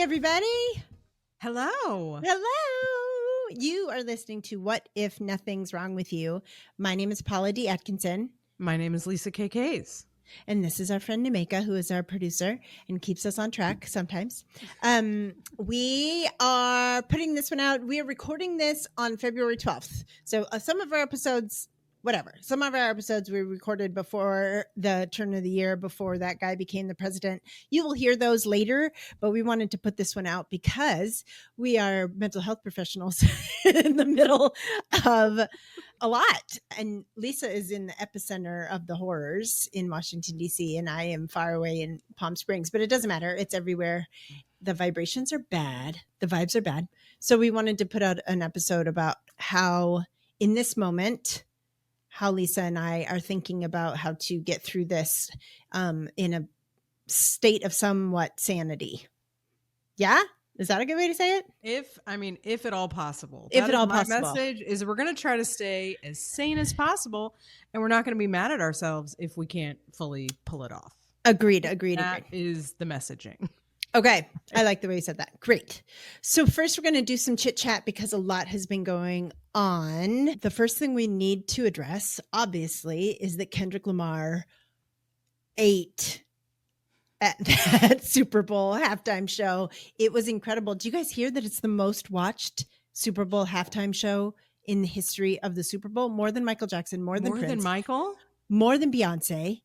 Hi, everybody. Hello. Hello. You are listening to What If Nothing's Wrong with You. My name is Paula D. Atkinson. My name is Lisa KKs. And this is our friend Nameka, who is our producer and keeps us on track sometimes. We are putting this one out. We are recording this on February 12th. So some of our episodes we recorded before the turn of the year, before that guy became the president. You will hear those later, but we wanted to put this one out because we are mental health professionals in the middle of a lot. And Lisa is in the epicenter of the horrors in Washington, D.C., and I am far away in Palm Springs, but it doesn't matter. It's everywhere. The vibrations are bad. The vibes are bad. So we wanted to put out an episode about how in this moment, how Lisa and I are thinking about how to get through this in a state of somewhat sanity. Yeah? Is that a good way to say it? If at all possible. If at all possible. My message is we're going to try to stay as sane as possible, and we're not going to be mad at ourselves if we can't fully pull it off. Agreed. That is the messaging. Okay. I like the way you said that. Great. So first we're going to do some chit chat because a lot has been going on. The first thing we need to address, obviously, is that Kendrick Lamar ate at that Super Bowl halftime show. It was incredible. Do you guys hear that it's the most watched Super Bowl halftime show in the history of the Super Bowl? More than Michael Jackson, more than Prince, Michael, more than Beyonce.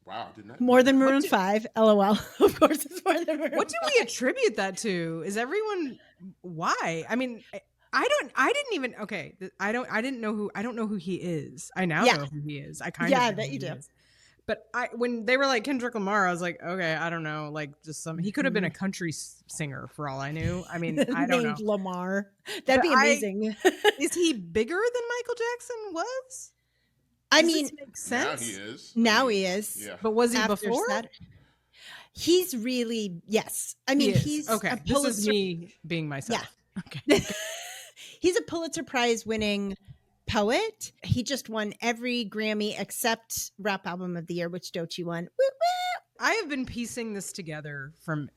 Wow, didn't I? More than Maroon 5, LOL. Of course, it's more than Maroon 5. What do we attribute that to? Is everyone why? I mean, I don't know who he is. I now know who he is. I kind of know that you do. Is. But when they were like Kendrick Lamar, I was like, okay, I don't know, like just he could have been a country singer for all I knew. I mean, I don't know. Lamar, that'd be amazing. Is he bigger than Michael Jackson was? I mean, this make sense? Now he is. Yeah. But was he before? He's really, yes. I mean, he's okay. This is me being myself. Yeah. Okay. He's a Pulitzer Prize winning poet. He just won every Grammy except Rap Album of the Year, which Doechii won. Woo, woo. I have been piecing this together from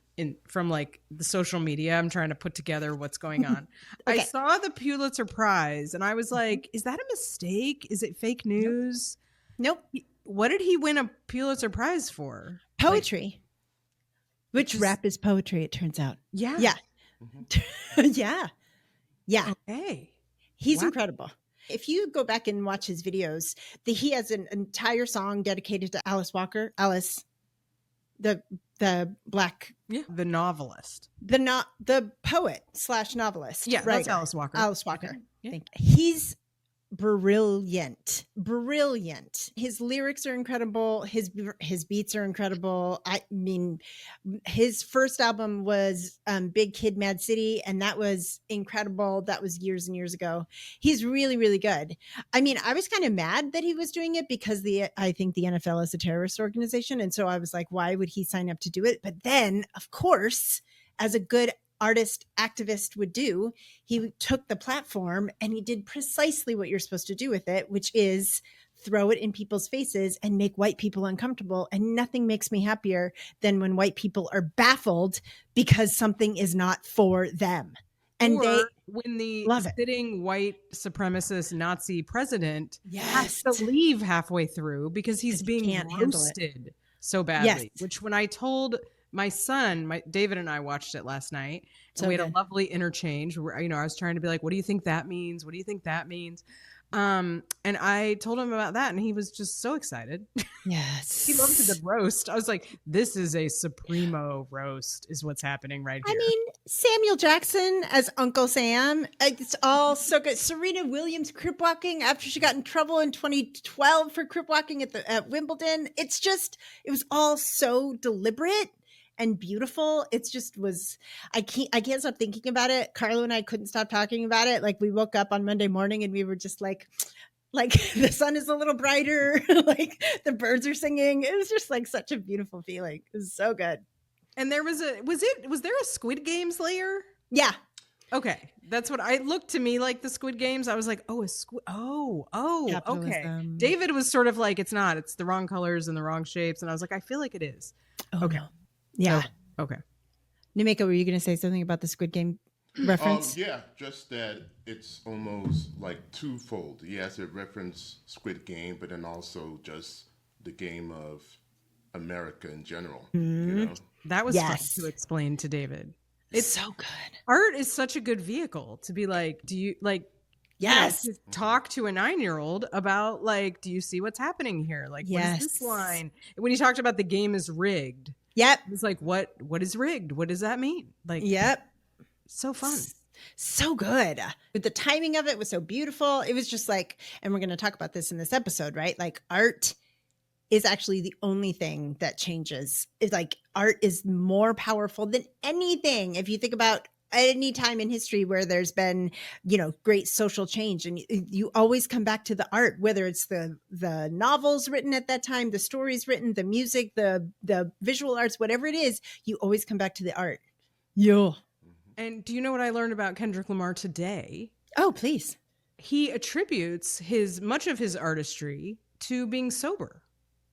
like the social media. I'm trying to put together what's going on. Okay. I saw the Pulitzer Prize and I was like, is that a mistake? Is it fake news? Nope. What did he win a Pulitzer Prize for? Poetry. Which rap is poetry, it turns out. Yeah. Yeah. Mm-hmm. Yeah. Okay. He's incredible. If you go back and watch his videos, he has an entire song dedicated to Alice Walker. Alice, the black, the novelist, the poet / novelist. Yeah, right. That's Alice Walker. Alice Walker. Okay. Yeah. He's brilliant. His lyrics are incredible. His beats are incredible. I mean, his first album was Big Kid, Mad City, and that was incredible. That was years and years ago. He's really, really good. I mean, I was kind of mad that he was doing it because I think the NFL is a terrorist organization, and so I was like, why would he sign up to do it? But then, of course, as a good artist activist would do, he took the platform and he did precisely what you're supposed to do with it, which is throw it in people's faces and make white people uncomfortable. And nothing makes me happier than when white people are baffled because something is not for them. And when the sitting white supremacist Nazi president has yes. to leave halfway through because he's being roasted so badly, which when I told my son, David and I watched it last night, and we had a lovely interchange where, I was trying to be like, what do you think that means? What do you think that means? And I told him about that and he was just so excited. Yes. He loved the roast. I was like, this is a Supremo roast is what's happening right here. I mean, Samuel Jackson as Uncle Sam. It's all so good. Serena Williams crip walking after she got in trouble in 2012 for crip walking at Wimbledon. It was all so deliberate and beautiful. It's just I can't stop thinking about it. Carlo and I couldn't stop talking about it. Like we woke up on Monday morning and we were just like the sun is a little brighter, like the birds are singing. It was just like such a beautiful feeling. It was so good. And there was there a Squid Games layer? Yeah. Okay. That's what I looked to me like the Squid Games. I was like, okay. David was sort of like, it's not, it's the wrong colors and the wrong shapes. And I was like, I feel like it is. Oh, okay. No. Yeah. Okay. Nemeka, were you going to say something about the Squid Game reference? Yeah, just that it's almost like twofold. Yes, it referenced Squid Game, but then also just the game of America in general. You know, that was fun to explain to David. It's so good. Art is such a good vehicle to be like, do you like? Yes, to talk to a 9-year-old about like, do you see what's happening here? Like, what is this line? When you talked about the game is rigged. Yep. It's like, what is rigged? What does that mean? Like, yep. So fun. So good. The timing of it was so beautiful. It was just like, and we're going to talk about this in this episode, right? Like art is actually the only thing that changes. It's like art is more powerful than anything. If you think about any time in history where there's been, great social change, and you always come back to the art, whether it's the novels written at that time, the stories written, the music, the visual arts, whatever it is, you always come back to the art. Yeah. And do you know what I learned about Kendrick Lamar today? Oh, please. He attributes much of his artistry to being sober.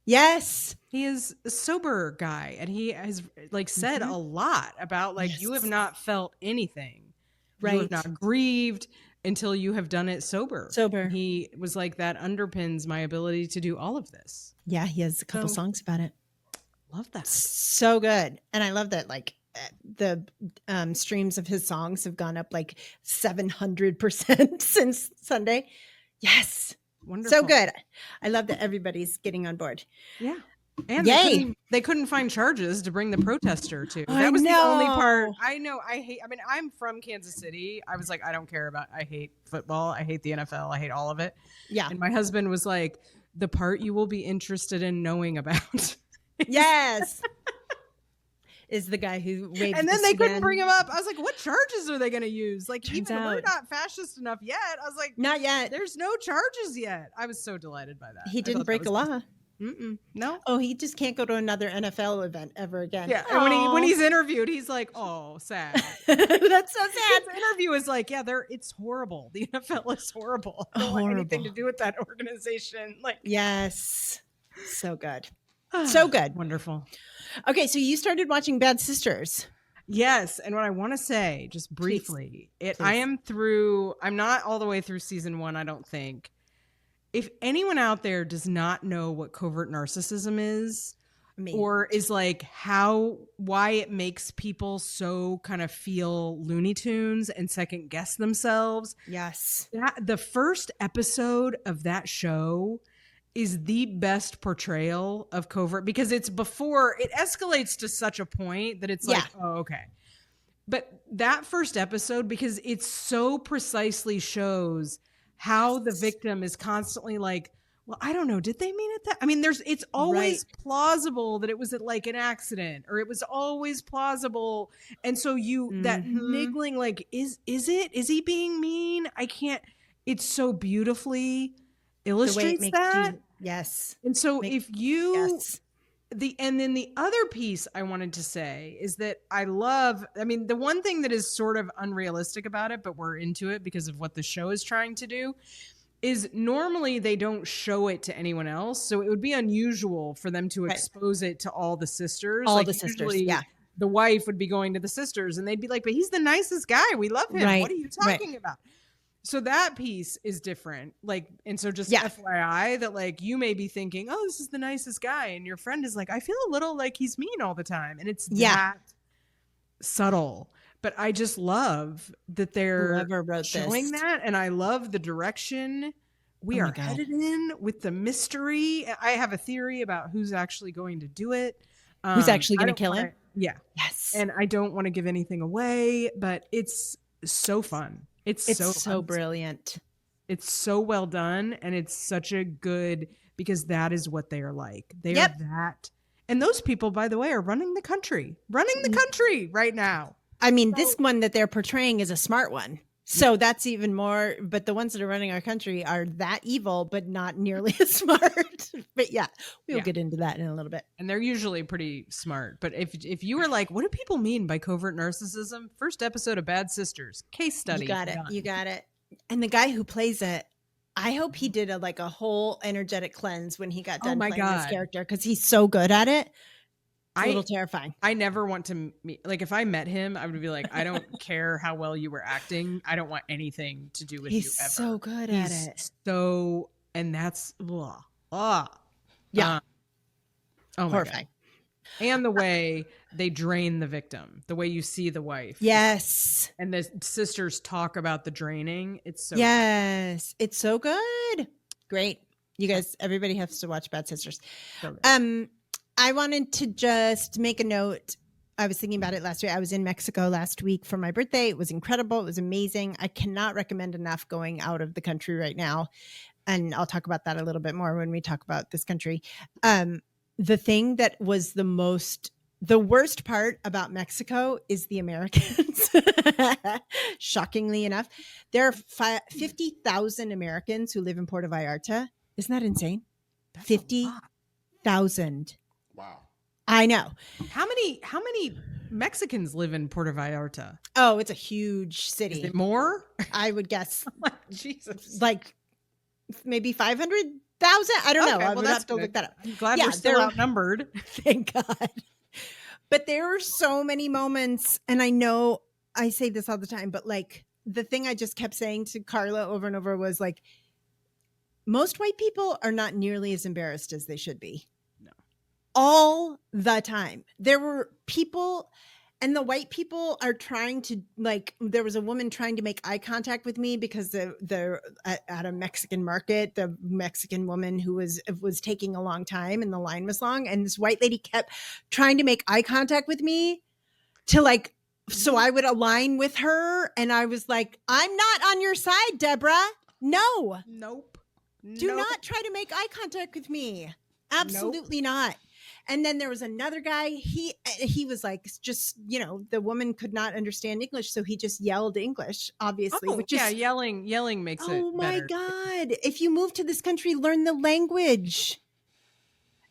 Yes. He is a sober guy, and he has said a lot about you have not felt anything. Right. You have not grieved until you have done it sober. And he was like, that underpins my ability to do all of this. Yeah, he has a couple songs about it. Love that. So good. And I love that the streams of his songs have gone up 700% since Sunday. Yes. Wonderful. So good. I love that everybody's getting on board. Yeah. And they couldn't find charges to bring the protester to. That was the only part. I know. I'm from Kansas City. I was like, I don't care I hate football. I hate the NFL. I hate all of it. Yeah. And my husband was like, the part you will be interested in knowing about. Yes. Is the guy who waved. And then they couldn't bring him up. I was like, what charges are they going to use? We're not fascist enough yet. I was like, not yet. There's no charges yet. I was so delighted by that. He didn't break a law. No. Oh, he just can't go to another NFL event ever again. Yeah. And when he's interviewed, he's like, oh, sad. That's so sad. His interview is like, yeah, it's horrible. The NFL is horrible. I don't want anything to do with that organization. Yes. So good. So good. Wonderful. Okay, so you started watching Bad Sisters. Yes, and what I want to say, just briefly, I'm not all the way through season 1, I don't think. If anyone out there does not know what covert narcissism is, or is why it makes people so kind of feel Looney Tunes and second guess themselves. Yes. The first episode of that show is the best portrayal of covert, because it's before it escalates to such a point that it's oh, okay. But that first episode, because it so precisely shows how the victim is constantly like, well, I don't know, did they mean it that? I mean, it's always plausible that it was an accident, or it was always plausible. And so that niggling, is he being mean? I can't, it's so beautifully illustrates that. Yes. And so and then the other piece I wanted to say is that the one thing that is sort of unrealistic about it, but we're into it because of what the show is trying to do, is normally they don't show it to anyone else. So it would be unusual for them to expose it to all the sisters. All the sisters, yeah. The wife would be going to the sisters and they'd be like, but he's the nicest guy. We love him. Right. What are you talking about? So that piece is different. And so just FYI that you may be thinking, oh, this is the nicest guy. And your friend is like, I feel a little like he's mean all the time. And it's that subtle. But I just love that they're showing that. And I love the direction we are headed in with the mystery. I have a theory about who's actually going to do it. Who's actually going to kill him? Yeah. Yes. And I don't want to give anything away, but it's so fun. It's so brilliant. It's so well done. And it's such a good, because that is what they are like. They are that. And those people, by the way, are running the country right now. I mean, this one that they're portraying is a smart one. So that's even more, but the ones that are running our country are that evil, but not nearly as smart. But we'll get into that in a little bit. And they're usually pretty smart. But if you were like, what do people mean by covert narcissism? First episode of Bad Sisters, case study. You got it. And the guy who plays it, I hope he did a whole energetic cleanse when he got done playing this character, because he's so good at it. a little terrifying. I never want to meet, like, if I met him, I would be like, I don't care how well you were acting. I don't want anything to do with you ever. He's so good at it. And that's, yeah. Oh my horrifying. God. And the way they drain the victim, the way you see the wife. Yes. And the sisters talk about the draining. It's so yes. Good. It's so good. Great. You guys, everybody has to watch Bad Sisters. So I wanted to just make a note. I was thinking about it last week. I was in Mexico last week for my birthday. It was incredible. It was amazing. I cannot recommend enough going out of the country right now. And I'll talk about that a little bit more when we talk about this country. The thing that was the worst part about Mexico is the Americans. Shockingly enough, there are 50,000 Americans who live in Puerto Vallarta. Isn't that insane? 50,000. Wow. I know. How many Mexicans live in Puerto Vallarta? Oh, it's a huge city. Is it more? I would guess. Jesus. Like maybe 500,000. I don't know. I would have to look that up. I'm glad we're still outnumbered. Thank God. But there are so many moments, and I know I say this all the time, but like the thing I just kept saying to Carla over and over was like, most white people are not nearly as embarrassed as they should be. No. All the time. There were people, and the white people are trying to, like, there was a woman trying to make eye contact with me because they're at a Mexican market, the Mexican woman who was taking a long time and the line was long. And this white lady kept trying to make eye contact with me to like, so I would align with her. And I was like, I'm not on your side, Deborah. No. Nope. Do not try to make eye contact with me. Absolutely not. And then there was another guy. He was like, just, the woman could not understand English. So he just yelled English, obviously. Yelling makes it oh my better. God. If you move to this country, learn the language.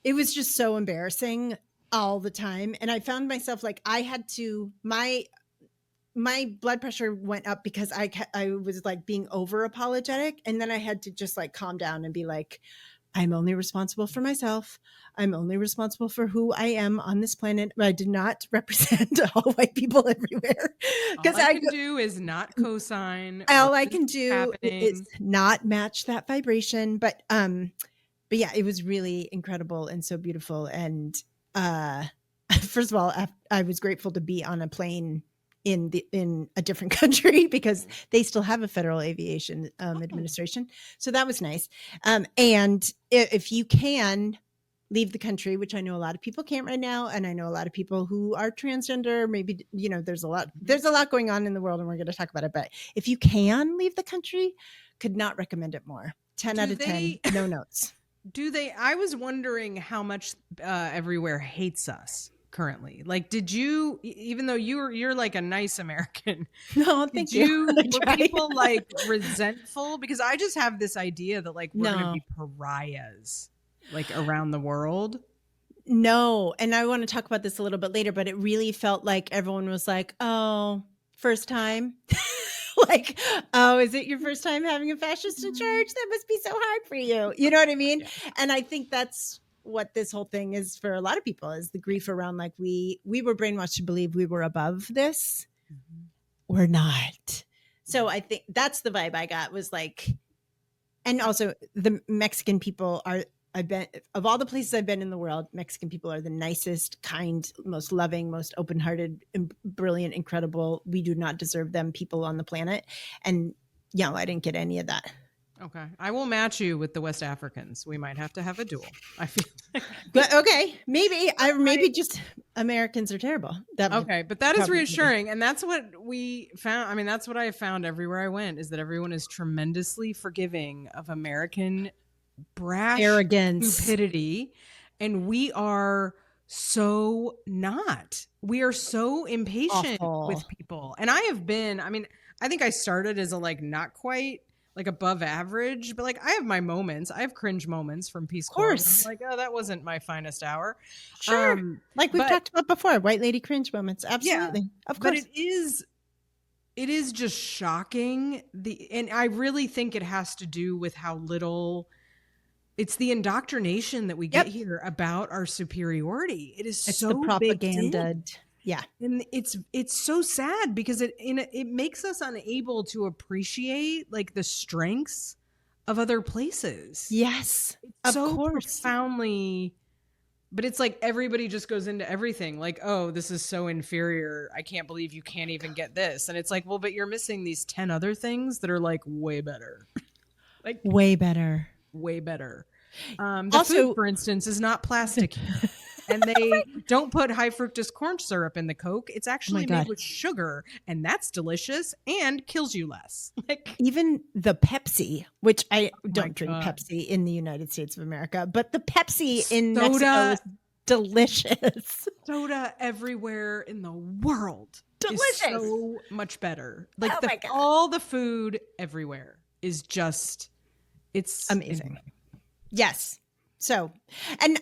It was just so embarrassing all the time. And I found myself like, I had to, my blood pressure went up because I was like being over apologetic. And then I had to just like calm down and be like, I'm only responsible for myself. I'm only responsible for who I am on this planet. I did not represent all white people everywhere. All I can do is not co-sign. All I can do is not match that vibration. But yeah, it was really incredible and so beautiful. And first of all, I was grateful to be on a plane in a different country because they still have a federal aviation administration. So that was nice. And if you can leave the country, which I know a lot of people can't right now. And I know a lot of people who are transgender, maybe, there's a lot going on in the world and we're going to talk about it. But if you can leave the country, could not recommend it more. 10 out of 10, no notes. I was wondering how much everywhere hates us currently. Like, did you, even though you're like a nice American, no, thank you. Were people like resentful? Because I just have this idea that like we're gonna be pariahs like around the world. No, and I want to talk about this a little bit later, but it really felt like everyone was like, oh, first time. Like, oh, is it your first time having a fascist in charge? That must be so hard for you. You know what I mean? Yeah. And I think that's what this whole thing is for a lot of people, is the grief around like we were brainwashed to believe we were above this. Mm-hmm. We're not. So I think that's the vibe I got, was like, and also the Mexican people are, of all the places I've been in the world, Mexican people are the nicest, kind, most loving, most open-hearted, brilliant, incredible. We do not deserve them people on the planet. And I didn't get any of that. Okay. I will match you with the West Africans. We might have to have a duel. I feel like. But okay. Maybe just Americans are terrible. Okay. But that is reassuring. And that's what we found. I mean, that's what I found everywhere I went, is that everyone is tremendously forgiving of American brash arrogance, stupidity. And we are so not. We are so impatient with people. And I think I started as a like not quite like above average, but like I have my moments. I have cringe moments from Peace Corps. I'm like, oh, that wasn't my finest hour. Sure. Like we've talked about before, white lady cringe moments. Absolutely. Yeah, of course. But it is just shocking. And I really think it has to do with how little It's the indoctrination that we get here about our superiority. It's so the propaganda. Yeah. And it's so sad because it makes us unable to appreciate like the strengths of other places. Yes. It's so profoundly, but it's like everybody just goes into everything like, oh, this is so inferior. I can't believe you can't even get this. And it's like, well, but you're missing these 10 other things that are like way better. Like way better. The food, for instance, is not plastic. And they don't put high fructose corn syrup in the Coke. It's actually made with sugar, and that's delicious and kills you less. Like even the Pepsi, which I don't drink Pepsi in the United States of America, but the Pepsi in Mexico is delicious. Soda everywhere in the world is so much better. Like all the food everywhere is just, it's amazing. Yes. So, and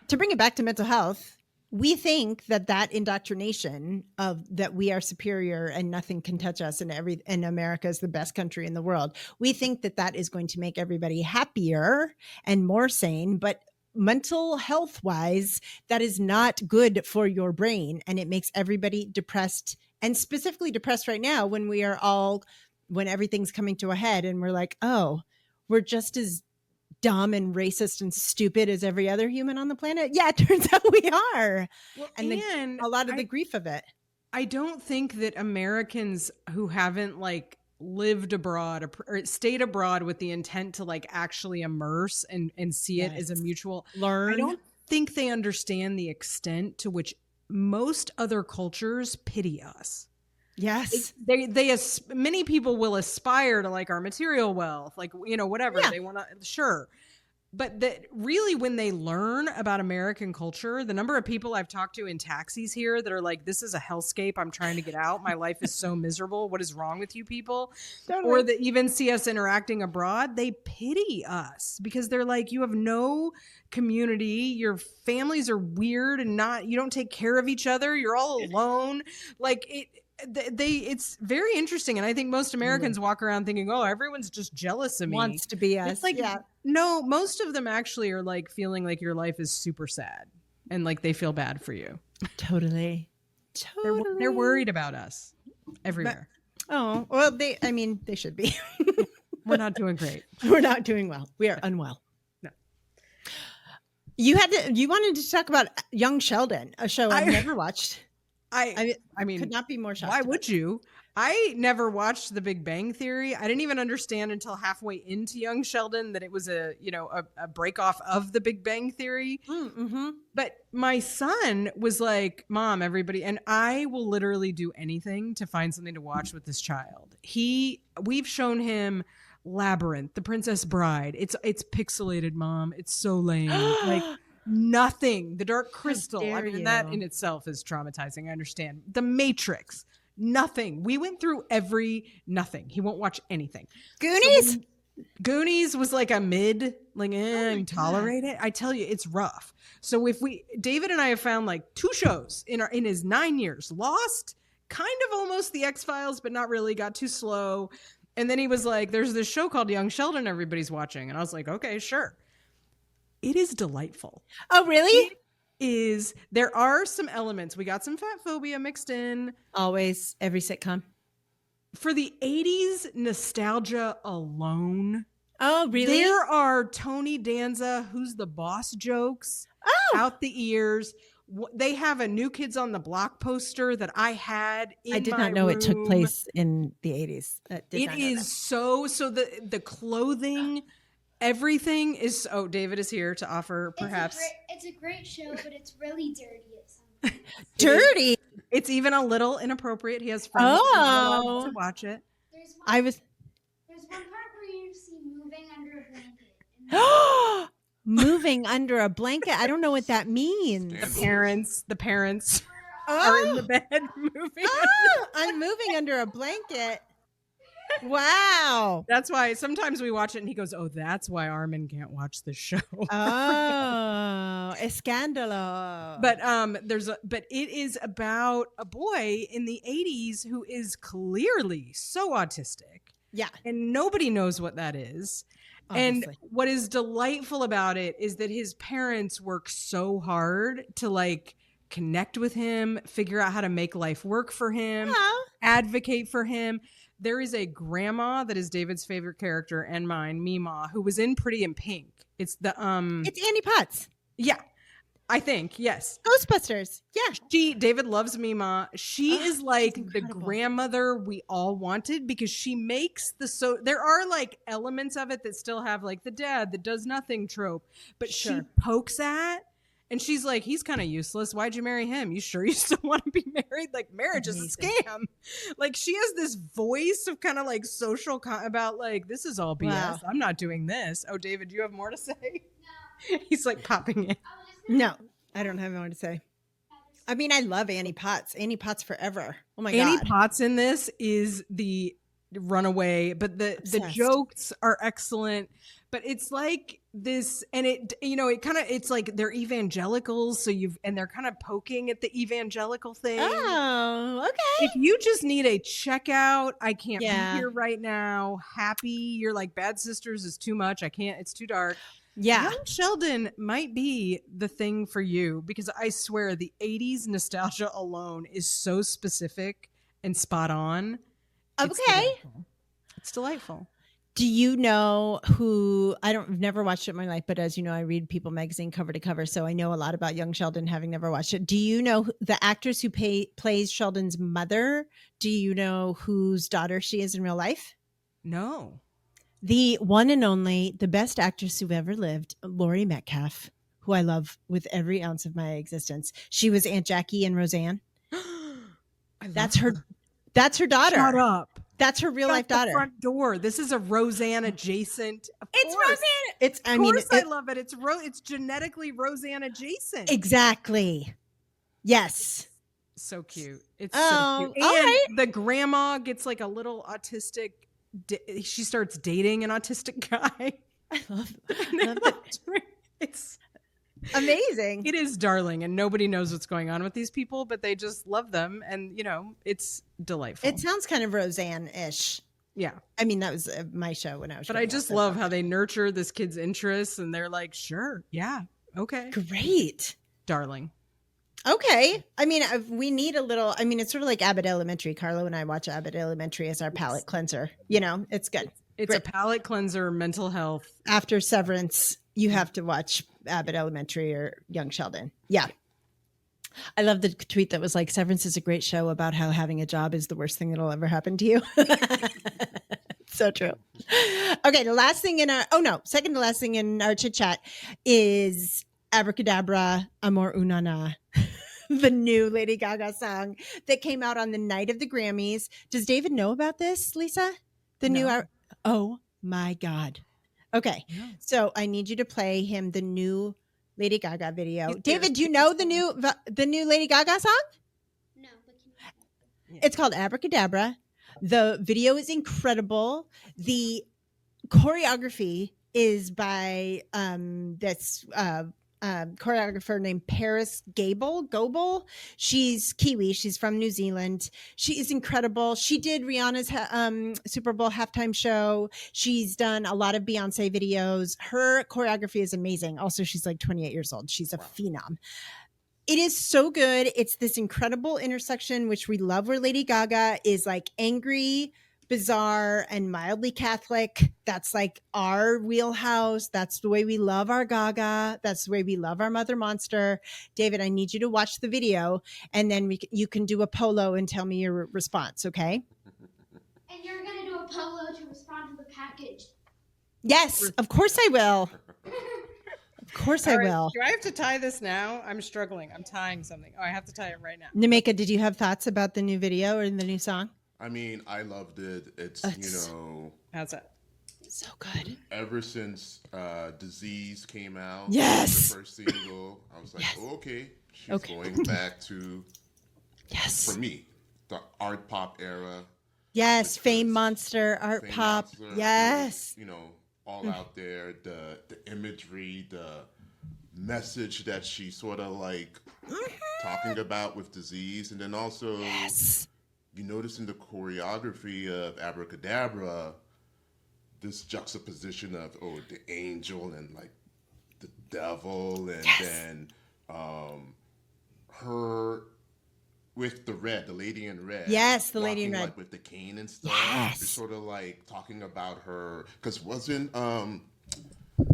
to bring it back to mental health, we think that indoctrination of that we are superior and nothing can touch us and America is the best country in the world. We think that is going to make everybody happier and more sane, but mental health wise, that is not good for your brain. And it makes everybody depressed, and specifically depressed right now when everything's coming to a head and we're like, oh, we're just as dumb and racist and stupid as every other human on the planet. Yeah, it turns out we are. Well, and a lot of the grief of it. I don't think that Americans who haven't like lived abroad or stayed abroad with the intent to like actually immerse and see it as a mutual learn. I don't think they understand the extent to which most other cultures pity us. Yes. Many people will aspire to like our material wealth, like, whatever they want to, sure. But that really, when they learn about American culture, the number of people I've talked to in taxis here that are like, this is a hellscape. I'm trying to get out. My life is so miserable. What is wrong with you people? Totally. Or that even see us interacting abroad, they pity us because they're like, you have no community. Your families are weird and you don't take care of each other. You're all alone. Like it's very interesting, and I think most Americans walk around thinking, oh, everyone's just jealous of me, wants to be us. It's like, no, most of them actually are like feeling like your life is super sad and like they feel bad for you. Totally. They're worried about us everywhere. They should be. We're not doing great. We're not doing well. We are unwell. No. You wanted to talk about Young Sheldon, a show I've never watched. I mean, could not be more shocked. Why would you? I never watched The Big Bang Theory. I didn't even understand until halfway into Young Sheldon that it was a break off of The Big Bang Theory. Mm-hmm. But my son was like, Mom, everybody, and I will literally do anything to find something to watch with this child. We've shown him Labyrinth, The Princess Bride. It's pixelated, Mom. It's so lame. Like nothing. The Dark Crystal. I mean, that in itself is traumatizing. I understand. The Matrix. Nothing. We went through nothing. He won't watch anything. Goonies? Goonies was like a mid, like, tolerate it. I tell you, it's rough. So David and I have found like 2 shows in his 9 years. Lost, kind of almost the X-Files, but not really, got too slow. And then he was like, there's this show called Young Sheldon everybody's watching. And I was like, okay, sure. It is delightful. Oh, really? There are some elements. We got some fat phobia mixed in. Always, every sitcom. For the 80s nostalgia alone. Oh, really? There are Tony Danza, Who's the Boss jokes out the ears. They have a New Kids on the Block poster that I had in my room. I did not know it took place in the 80s. It is so the clothing... Everything is. Oh, David is here to offer perhaps. It's a great show, but it's really dirty at some points. Dirty? It's even a little inappropriate. He has friends to watch it. There's one part where you see moving under a blanket. Moving under a blanket? I don't know what that means. The parents are in the bed moving. I'm moving under a blanket. Wow. That's why sometimes we watch it and he goes, oh, that's why Armin can't watch this show. Oh, escandalo. But it is about a boy in the 80s who is clearly so autistic. Yeah. And nobody knows what that is. And Obviously. what is delightful about it is that his parents work so hard to like connect with him, figure out how to make life work for him, advocate for him. There is a grandma that is David's favorite character and mine, Mima, who was in Pretty in Pink. It's It's Annie Potts. Yeah. I think, yes. Ghostbusters. Yeah. David loves Mima. She is like the incredible. grandmother we all wanted because she makes there are like elements of it that still have like the dad that does nothing trope, but she pokes at, and she's like, he's kind of useless. Why'd you marry him? You sure you still want to be married? Like, marriage is a scam. Like, she has this voice of kind of like social about like, this is all BS. Wow. I'm not doing this. Oh, David, do you have more to say? No. He's like popping in. No, I don't have more to say. I mean, I love Annie Potts. Annie Potts forever. Oh my God. Annie Potts in this is the runaway, but the jokes are excellent. But it's like this, and it's like they're evangelicals, and they're kind of poking at the evangelical thing. Oh, okay. If you just need a checkout, I can't be here right now. Happy, you're like Bad Sisters is too much. I can't. It's too dark. Yeah. Young Sheldon might be the thing for you, because I swear the 80s nostalgia alone is so specific and spot on. Okay. It's delightful. Do you know who, I've never watched it in my life, but as you know, I read People magazine cover to cover, so I know a lot about Young Sheldon, having never watched it. Do you know the actress who plays Sheldon's mother? Do you know whose daughter she is in real life? No. The one and only, the best actress who ever lived, Laurie Metcalf, who I love with every ounce of my existence. She was Aunt Jackie and Roseanne. That's her daughter. Shut up. That's her real life daughter. The front door. This is a Roseanne adjacent. It's Roseanne. I love it. It's genetically Roseanne adjacent. Exactly. Yes. So cute. It's so cute. And the grandma gets like a little autistic. She starts dating an autistic guy. I love it. It's amazing. It is darling, and nobody knows what's going on with these people, but they just love them, and it's delightful. It sounds kind of Roseanne-ish. Yeah. I mean, that was my show when I was. But I just love how they nurture this kid's interests, and they're like, sure, yeah, okay, great, darling. Okay. I mean, we need a little, it's sort of like Abbott Elementary. Carlo and I watch Abbott Elementary as our palate cleanser. It's good. It's great. A palate cleanser, mental health. After Severance, you have to watch Abbott Elementary or Young Sheldon. Yeah. I love the tweet that was like, Severance is a great show about how having a job is the worst thing that'll ever happen to you. So true. Okay. The last thing second to last thing in our chit chat is Abracadabra, Amor Unana, the new Lady Gaga song that came out on the night of the Grammys. Does David know about this, Lisa? Oh my God. Okay. Yeah. So I need you to play him the new Lady Gaga video. David, do you know the new Lady Gaga song? No, but it's called Abracadabra. The video is incredible. The choreography is by this choreographer named Paris Goebel. She's Kiwi. She's from New Zealand. She is incredible. She did Rihanna's Super Bowl halftime show. She's done a lot of Beyonce videos. Her choreography is amazing. Also, she's like 28 years old. She's a phenom. It is so good. It's this incredible intersection, which we love, where Lady Gaga is like angry, bizarre, and mildly Catholic. That's like our wheelhouse. That's the way we love our Gaga. That's the way we love our Mother Monster. David, I need you to watch the video, and then you can do a polo and tell me your response, okay? And you're going to do a polo to respond to the package. Yes, of course I will. Of course I will. Do I have to tie this now? I'm struggling. I'm tying something. Oh, I have to tie it right now. Nameka, did you have thoughts about the new video or the new song? I mean, I loved it. It's how's that? So good. Ever since Disease came out, yes, the first single, I was like, okay, she's going back to, for me, the art pop era. Yes, Fame Monster, art pop. Monster, yes. All out there, the imagery, the message that she sort of like talking about with Disease. And then also, you notice in the choreography of Abracadabra, this juxtaposition of the angel and like the devil, and Yes. then her with the lady in red. Yes, the lady in red. Like with the cane and stuff. Yes. It's sort of like talking about her, because wasn't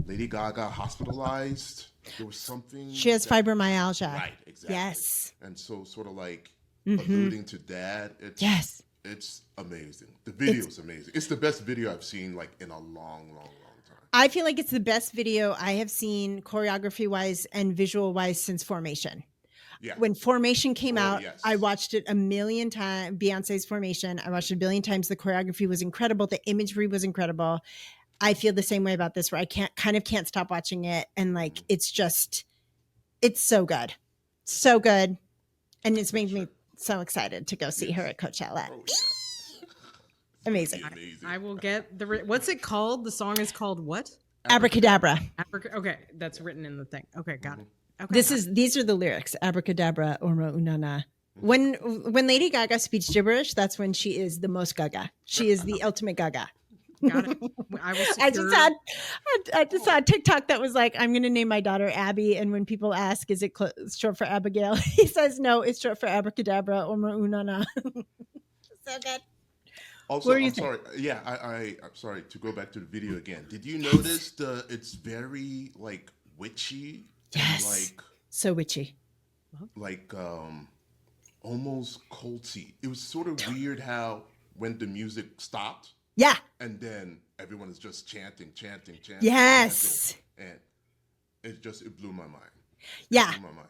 Lady Gaga hospitalized? There was something. She has fibromyalgia. Right, exactly. Yes. And so sort of like alluding to that. It's amazing. The video's amazing. It's the best video I've seen like in a long time. I feel like it's the best video I have seen choreography wise and visual wise since Formation. Yeah. When Formation came out, yes. I watched it a million times. Beyonce's Formation, I watched it a billion times. The choreography was incredible. The imagery was incredible. I feel the same way about this, where I can't stop watching it. And like, it's so good. So good. And it's made me so excited to go see her at Coachella. Oh, yeah. Amazing. I will get what's it called? The song is called what? Abracadabra. Okay, that's written in the thing. Okay, got it. Okay. These are the lyrics. Abracadabra, Orma Unana. When Lady Gaga speaks gibberish, that's when she is the most Gaga. She is the ultimate Gaga. Got it. I just saw a TikTok that was like, I'm going to name my daughter Abby, and when people ask, is it short for Abigail? He says, no, it's short for Abracadabra, Orma Unana. So good. Also, I'm sorry. Yeah, I'm sorry to go back to the video again. Did you notice it's very like witchy? Yes. Like so witchy. Like almost culty. It was sort of weird how when the music stopped. Yeah. And then everyone is just chanting. Yes. Chanting, and it blew my mind. Yeah. It blew my mind.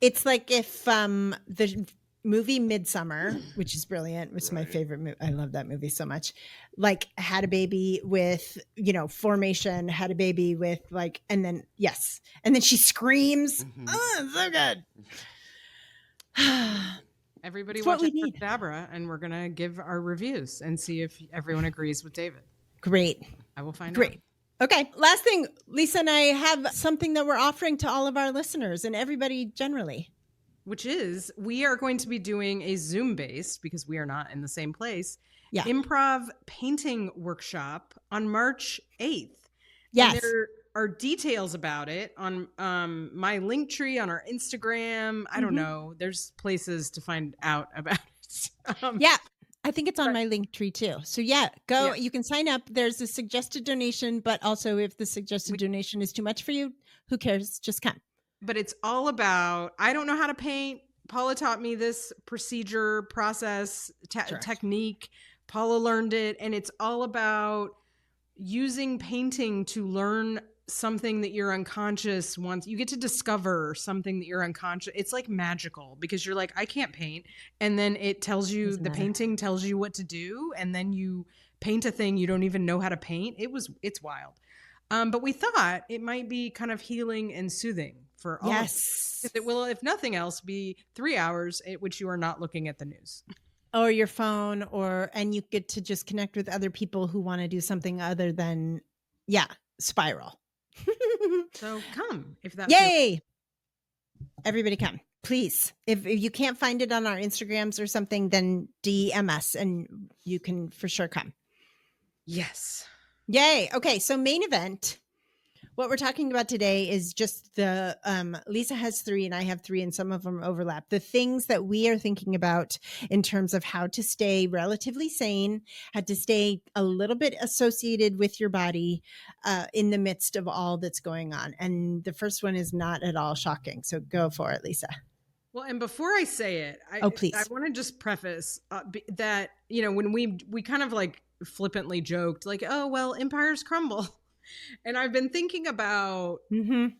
It's like if the movie Midsummer, which is brilliant, which is my favorite movie. I love that movie so much. Like had a baby with, Formation, had a baby with like, and then she screams. Mm-hmm. Oh, so good. Everybody watch Abracadabra, and we're gonna give our reviews and see if everyone agrees with David. Great. I will find out. Great. Okay. Last thing, Lisa and I have something that we're offering to all of our listeners and everybody generally. Which is, we are going to be doing a Zoom-based, because we are not in the same place, improv painting workshop on March 8th. Yes. And there are details about it on my link tree on our Instagram. I don't know. There's places to find out about it. Yeah. I think it's on my link tree too. So go. Yeah. You can sign up. There's a suggested donation, but also if the suggested donation is too much for you, who cares? Just come. But it's all about, I don't know how to paint. Paula taught me this process, technique. Paula learned it. And it's all about using painting to learn something that you're unconscious wants. You get to discover something that you're unconscious. It's like magical, because you're like, I can't paint. And then it tells you, painting tells you what to do. And then you paint a thing you don't even know how to paint. It's wild. But we thought it might be kind of healing and soothing for all of us. It will, if nothing else, be 3 hours at which you are not looking at the news. Or your phone, and you get to just connect with other people who want to do something other than, spiral. So come, if that's Yay! Everybody come, please. If you can't find it on our Instagrams or something, then DM us and you can for sure come. Yes. Yay. Okay. So main event, what we're talking about today is just the, Lisa has 3 and I have 3 and some of them overlap. The things that we are thinking about in terms of how to stay relatively sane, how to stay a little bit associated with your body in the midst of all that's going on. And the first one is not at all shocking. So go for it, Lisa. Well, and before I say it, please. I want to just preface that, when we kind of like flippantly joked like, oh, well, empires crumble. And I've been thinking about,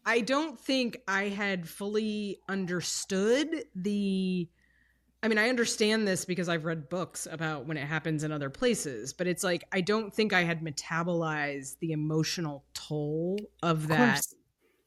I don't think I had fully understood I understand this because I've read books about when it happens in other places, but it's like, I don't think I had metabolized the emotional toll of that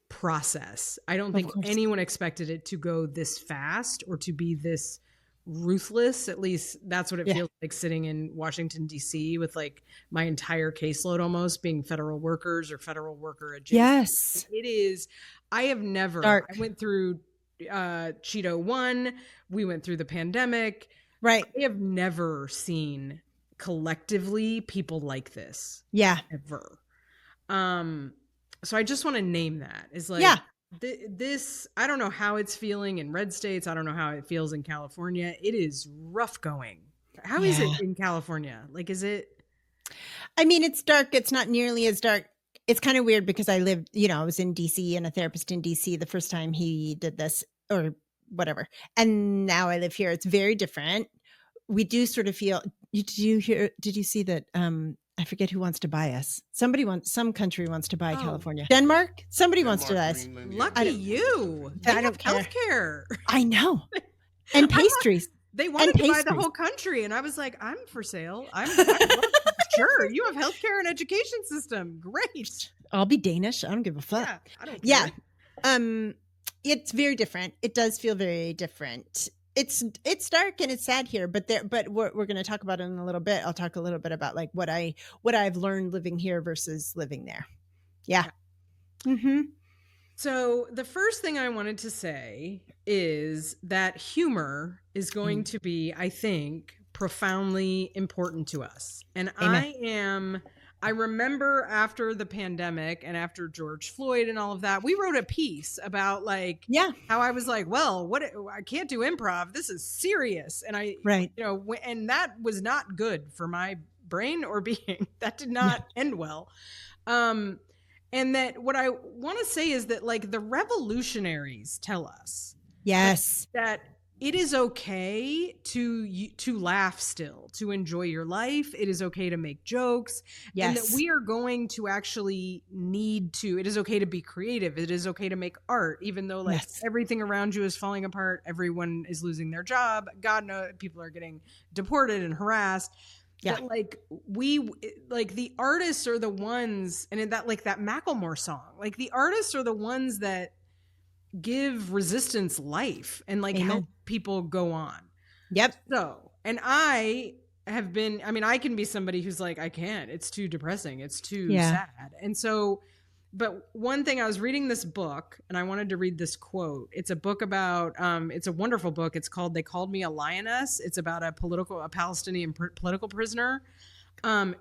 process. I don't think anyone expected it to go this fast or to be this ruthless. At least that's what it feels like sitting in Washington, D.C. with like my entire caseload almost being federal workers or federal worker adjacent. Yes. It is. I have never, I went through Cheeto 1. We went through the pandemic. Right. I have never seen collectively people like this. Yeah. Ever. So I just want to name that. Is like, this, I don't know how it's feeling in red states. I don't know how it feels in California. It is rough going. How is it in California? Like, is it? I mean, it's dark. It's not nearly as dark. It's kind of weird because I lived, I was in DC and a therapist in DC the first time he did this or whatever. And now I live here. It's very different. We do sort of feel, did you see that? I forget who wants to buy us. Some country wants to buy California. Denmark? Somebody wants to buy us. Greenland, Lucky you. They have healthcare. I know. And pastries. They wanted to buy the whole country. And I was like, I'm for sale. I'm sure. You have healthcare and education system. Great. I'll be Danish. I don't give a fuck. Yeah, I don't care. Yeah. It's very different. It does feel very different. It's dark and it's sad here, but we're going to talk about it in a little bit. I'll talk a little bit about like what I've learned living here versus living there. Yeah. Mm-hmm. So the first thing I wanted to say is that humor is going to be, I think, profoundly important to us. And Amen. I remember after the pandemic and after George Floyd and all of that, we wrote a piece about like, how I was like, well, I can't do improv. This is serious. And and that was not good for my brain or being. That did not end well. And that what I want to say is that like the revolutionaries tell us that it is okay to laugh still, to enjoy your life. It is okay to make jokes. And that we are going to actually it is okay to be creative. It is okay to make art, even though like everything around you is falling apart. Everyone is losing their job. God knows people are getting deported and harassed. Yeah. That like the artists are the ones, and in that like that Macklemore song, like the artists are the ones that give resistance life and like help people go on. Yep. So, and I can be somebody who's like, I can't, it's too depressing. It's too sad. And so, but one thing, I was reading this book and I wanted to read this quote. It's a book about, it's a wonderful book. It's called, They Called Me a Lioness. It's about a Palestinian political prisoner.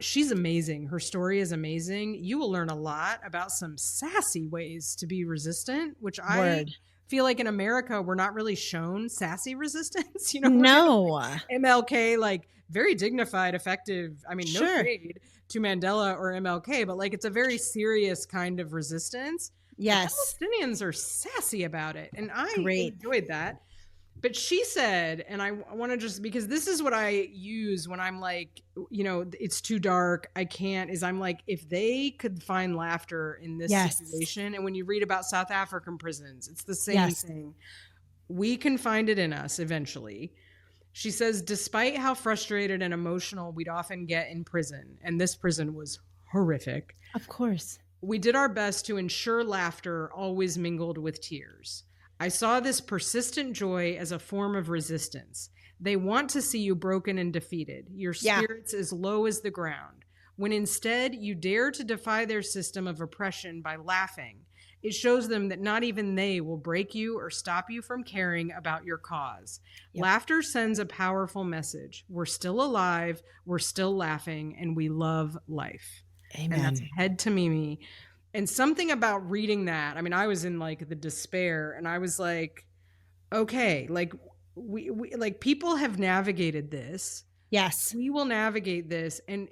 She's amazing. Her story is amazing. You will learn a lot about some sassy ways to be resistant, which I feel like in America, we're not really shown sassy resistance. MLK, like very dignified, effective. I mean, no shade to Mandela or MLK, but like, it's a very serious kind of resistance. Yes. The Palestinians are sassy about it. And I enjoyed that. But she said, and I want to just, because this is what I use when I'm like, it's too dark, I can't, is I'm like, if they could find laughter in this situation, and when you read about South African prisons, it's the same thing. We can find it in us eventually. She says, despite how frustrated and emotional we'd often get in prison, and this prison was horrific. Of course. We did our best to ensure laughter always mingled with tears. I saw this persistent joy as a form of resistance. They want to see you broken and defeated, your spirits as low as the ground. When instead you dare to defy their system of oppression by laughing, it shows them that not even they will break you or stop you from caring about your cause. Yep. Laughter sends a powerful message. We're still alive, we're still laughing, and we love life. Amen. And that's Head to Mimi. And something about reading that, I mean, I was in like the despair, and I was like, okay, like we like people have navigated this. Yes. We will navigate this, and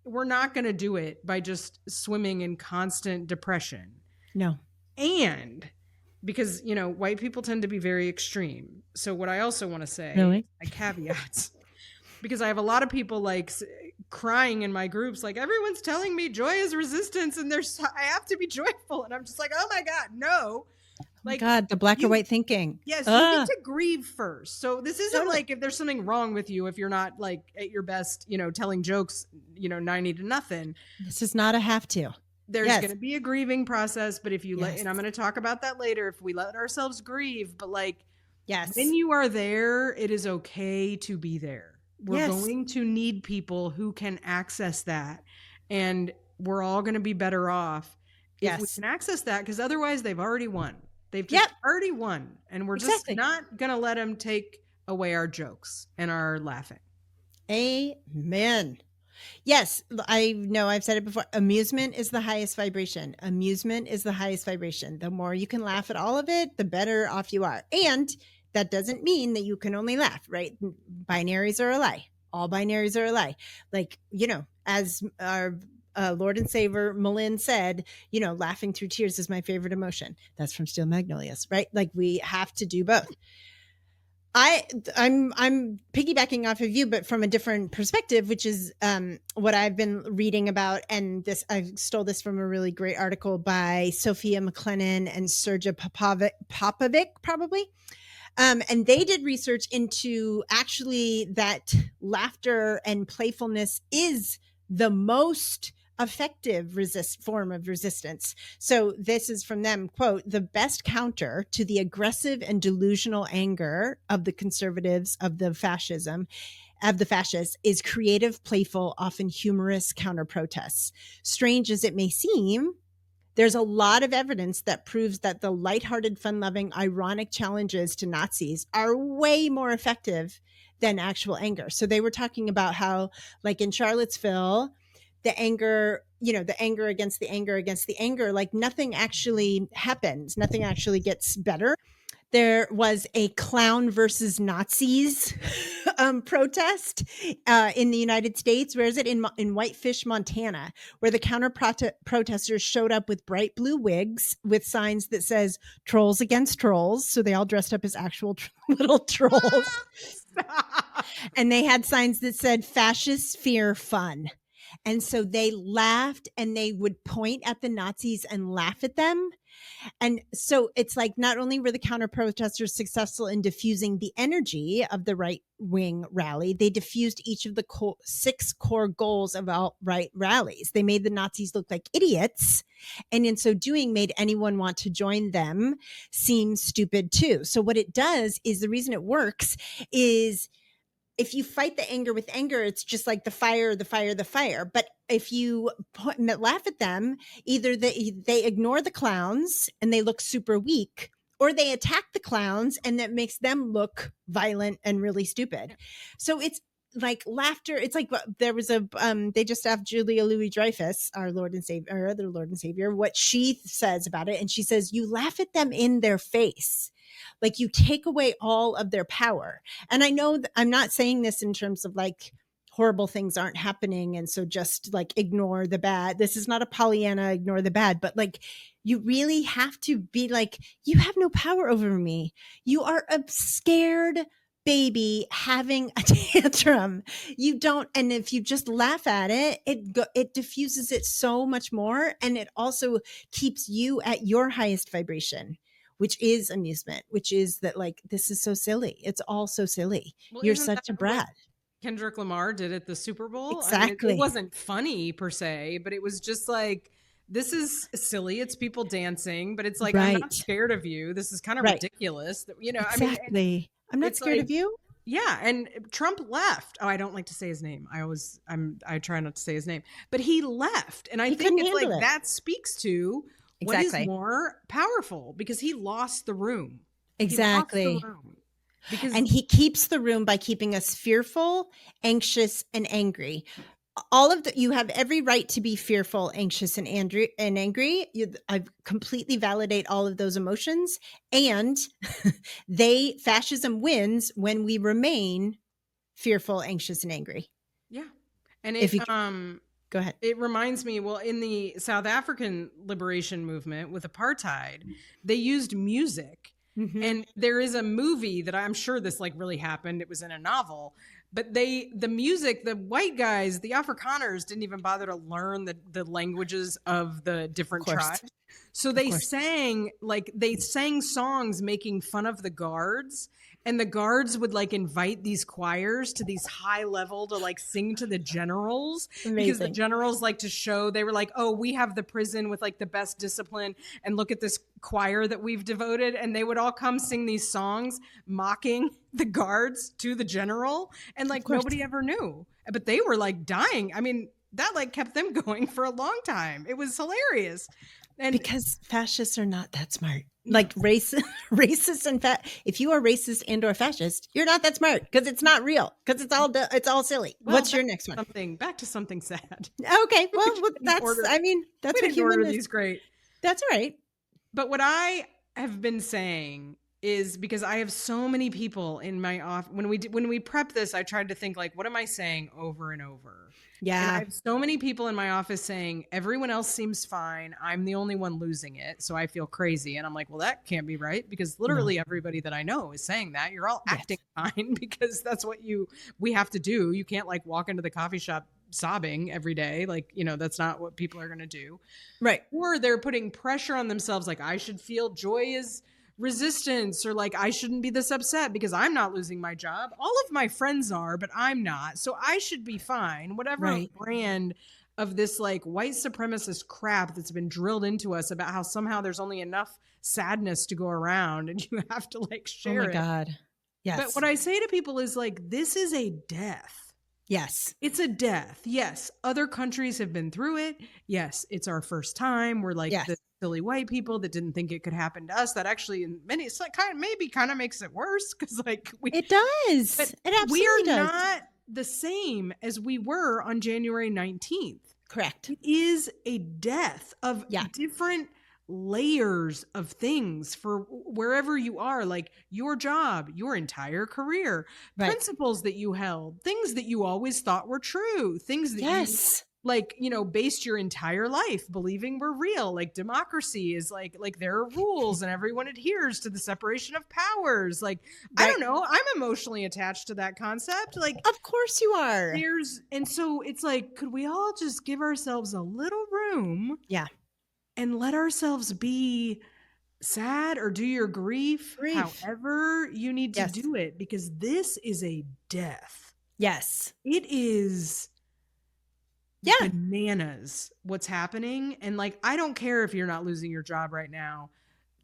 we're not going to do it by just swimming in constant depression. No. And because, white people tend to be very extreme. So what I also want to say, I caveats, because I have a lot of people like crying in my groups, like everyone's telling me joy is resistance and I have to be joyful. And I'm just like, oh my God, no. Like, God, the black or white thinking. Yes, you need to grieve first. So this isn't like if there's something wrong with you, if you're not like at your best, telling jokes, 90 to nothing. This is not a have to. There's going to be a grieving process, but if you let, and I'm going to talk about that later, if we let ourselves grieve, but like, when you are there, it is okay to be there. We're going to need people who can access that, and we're all going to be better off if we can access that, because otherwise they've already won. They've just already won, and we're just not going to let them take away our jokes and our laughing. Amen. Yes, I know I've said it before. Amusement is the highest vibration. Amusement is the highest vibration. The more you can laugh at all of it, the better off you are. And that doesn't mean that you can only laugh, right? Binaries are a lie. All binaries are a lie. Like, as our Lord and Savior Malin said, laughing through tears is my favorite emotion. That's from Steel Magnolias, right? Like, we have to do both. I'm piggybacking off of you, but from a different perspective, which is what I've been reading about. And I stole this from a really great article by Sophia McLennan and Serja Popovic, probably. And they did research into actually that laughter and playfulness is the most effective form of resistance. So this is from them, quote, "The best counter to the aggressive and delusional anger of the conservatives of the fascists is creative, playful, often humorous counter protests. Strange as it may seem, there's a lot of evidence that proves that the lighthearted, fun-loving, ironic challenges to Nazis are way more effective than actual anger." So they were talking about how, like in Charlottesville, the anger against the anger, like nothing actually happens. Nothing actually gets better. There was a clown versus Nazis protest in the United States. Where is it? In Whitefish, Montana, where the counter protesters showed up with bright blue wigs with signs that says "Trolls against Trolls." So they all dressed up as actual little trolls. And they had signs that said "Fascists fear fun." And so they laughed, and they would point at the Nazis and laugh at them. And so it's like, not only were the counter protesters successful in diffusing the energy of the right wing rally, they diffused each of the 6 core goals of alt-right rallies. They made the Nazis look like idiots, and in so doing made anyone want to join them seem stupid too. So what it does is, the reason it works is, if you fight the anger with anger, it's just like the fire. But if you laugh at them, either they ignore the clowns and they look super weak, or they attack the clowns and that makes them look violent and really stupid. So it's like laughter. It's like, there was they just asked Julia Louis-Dreyfus, our other Lord and Savior, what she says about it. And she says, you laugh at them in their face. Like, you take away all of their power. And I know I'm not saying this in terms of like horrible things aren't happening, and so just like ignore the bad. This is not a Pollyanna, ignore the bad, but like, you really have to be like, you have no power over me. You are a scared baby having a tantrum. You don't. And if you just laugh at it, it diffuses it so much more. And it also keeps you at your highest vibration, which is amusement, which is that, like, this is so silly. It's all so silly. Well, you're such a brat. Kendrick Lamar did at the Super Bowl. Exactly. I mean, it wasn't funny per se, but it was just like, this is silly. It's people dancing, but it's like, right. I'm not scared of you. This is kind of ridiculous. Exactly. I mean, I'm not scared of you. Yeah. And Trump left. Oh, I don't like to say his name. I try not to say his name, but he left. And I think it's like, that speaks to what is more powerful, because he lost the room. Exactly. And he keeps the room by keeping us fearful, anxious, and angry. You have every right to be fearful, anxious, and angry. I completely validate all of those emotions. And fascism wins when we remain fearful, anxious, and angry. Yeah. And go ahead. It reminds me, well, in the South African liberation movement with apartheid, they used music. Mm-hmm. And there is a movie that I'm sure this like really happened. It was in a novel, but the music, the white guys, the Afrikaners didn't even bother to learn the languages of the different tribes. So they sang songs making fun of the guards, and the guards would like invite these choirs to these high level to like sing to the generals. Amazing. Because the generals like to show, they were like, oh, we have the prison with like the best discipline, and look at this choir that we've devoted. And they would all come sing these songs mocking the guards to the general, and like nobody ever knew, but they were like dying. I mean, that like kept them going for a long time. It was hilarious. And because fascists are not that smart. Like racist and if you are racist and or fascist, you're not that smart because it's not real, because it's all silly. Well, what's your next one? Back to something sad. Okay, well that's what human is great. That's all right. But what I have been saying is, because I have so many people in my office, when we prep this, I tried to think like, what am I saying over and over? Yeah. And I have so many people in my office saying everyone else seems fine. I'm the only one losing it. So I feel crazy. And I'm like, well, that can't be right, because literally everybody that I know is saying that. You're all acting fine because that's what we have to do. You can't like walk into the coffee shop sobbing every day. Like, that's not what people are going to do. Right. Or they're putting pressure on themselves. Like, I should feel joy is resistance, or like I shouldn't be this upset because I'm not losing my job. All of my friends are, but I'm not. So I should be fine. Whatever brand of this like white supremacist crap that's been drilled into us about how somehow there's only enough sadness to go around and you have to like share it. Oh my God. Yes. But what I say to people is like, this is a death. Yes. It's a death. Yes. Other countries have been through it. Yes. It's our first time. We're like the silly white people that didn't think it could happen to us. That actually in many, it's like kind of makes it worse, because like it does. It absolutely we are does. not the same as we were on January 19th. Correct. It is a death of different layers of things for wherever you are, like your job, your entire career, principles that you held, things that you always thought were true, things that you like, based your entire life believing were real. Like democracy is like there are rules and everyone adheres to the separation of powers. Like, I don't know. I'm emotionally attached to that concept. Like, of course you are. And so it's like, could we all just give ourselves a little room? Yeah. And let ourselves be sad or do your grief. However you need to do it, because this is a death. Yes. It is bananas what's happening. And like, I don't care if you're not losing your job right now.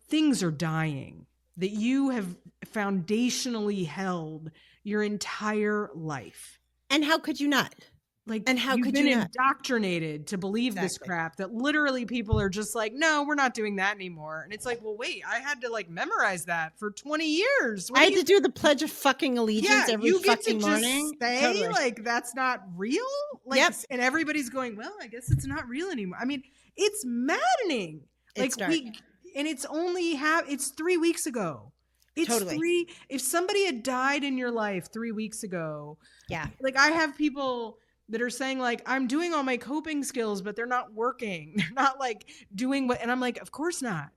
Things are dying that you have foundationally held your entire life. And how could you not? Like, and how could you not? Indoctrinated to believe this crap that literally people are just like, no, we're not doing that anymore. And it's like, well, wait, I had to like memorize that for 20 years. I had to do the Pledge of fucking Allegiance every fucking morning. Say like that's not real. Like, and everybody's going, well, I guess it's not real anymore. I mean, it's maddening. Like and it's only it's 3 weeks ago. It's if somebody had died in your life 3 weeks ago. Yeah. Like, I have people that are saying like, I'm doing all my coping skills, but they're not working. They're not like doing what, and I'm like, of course not.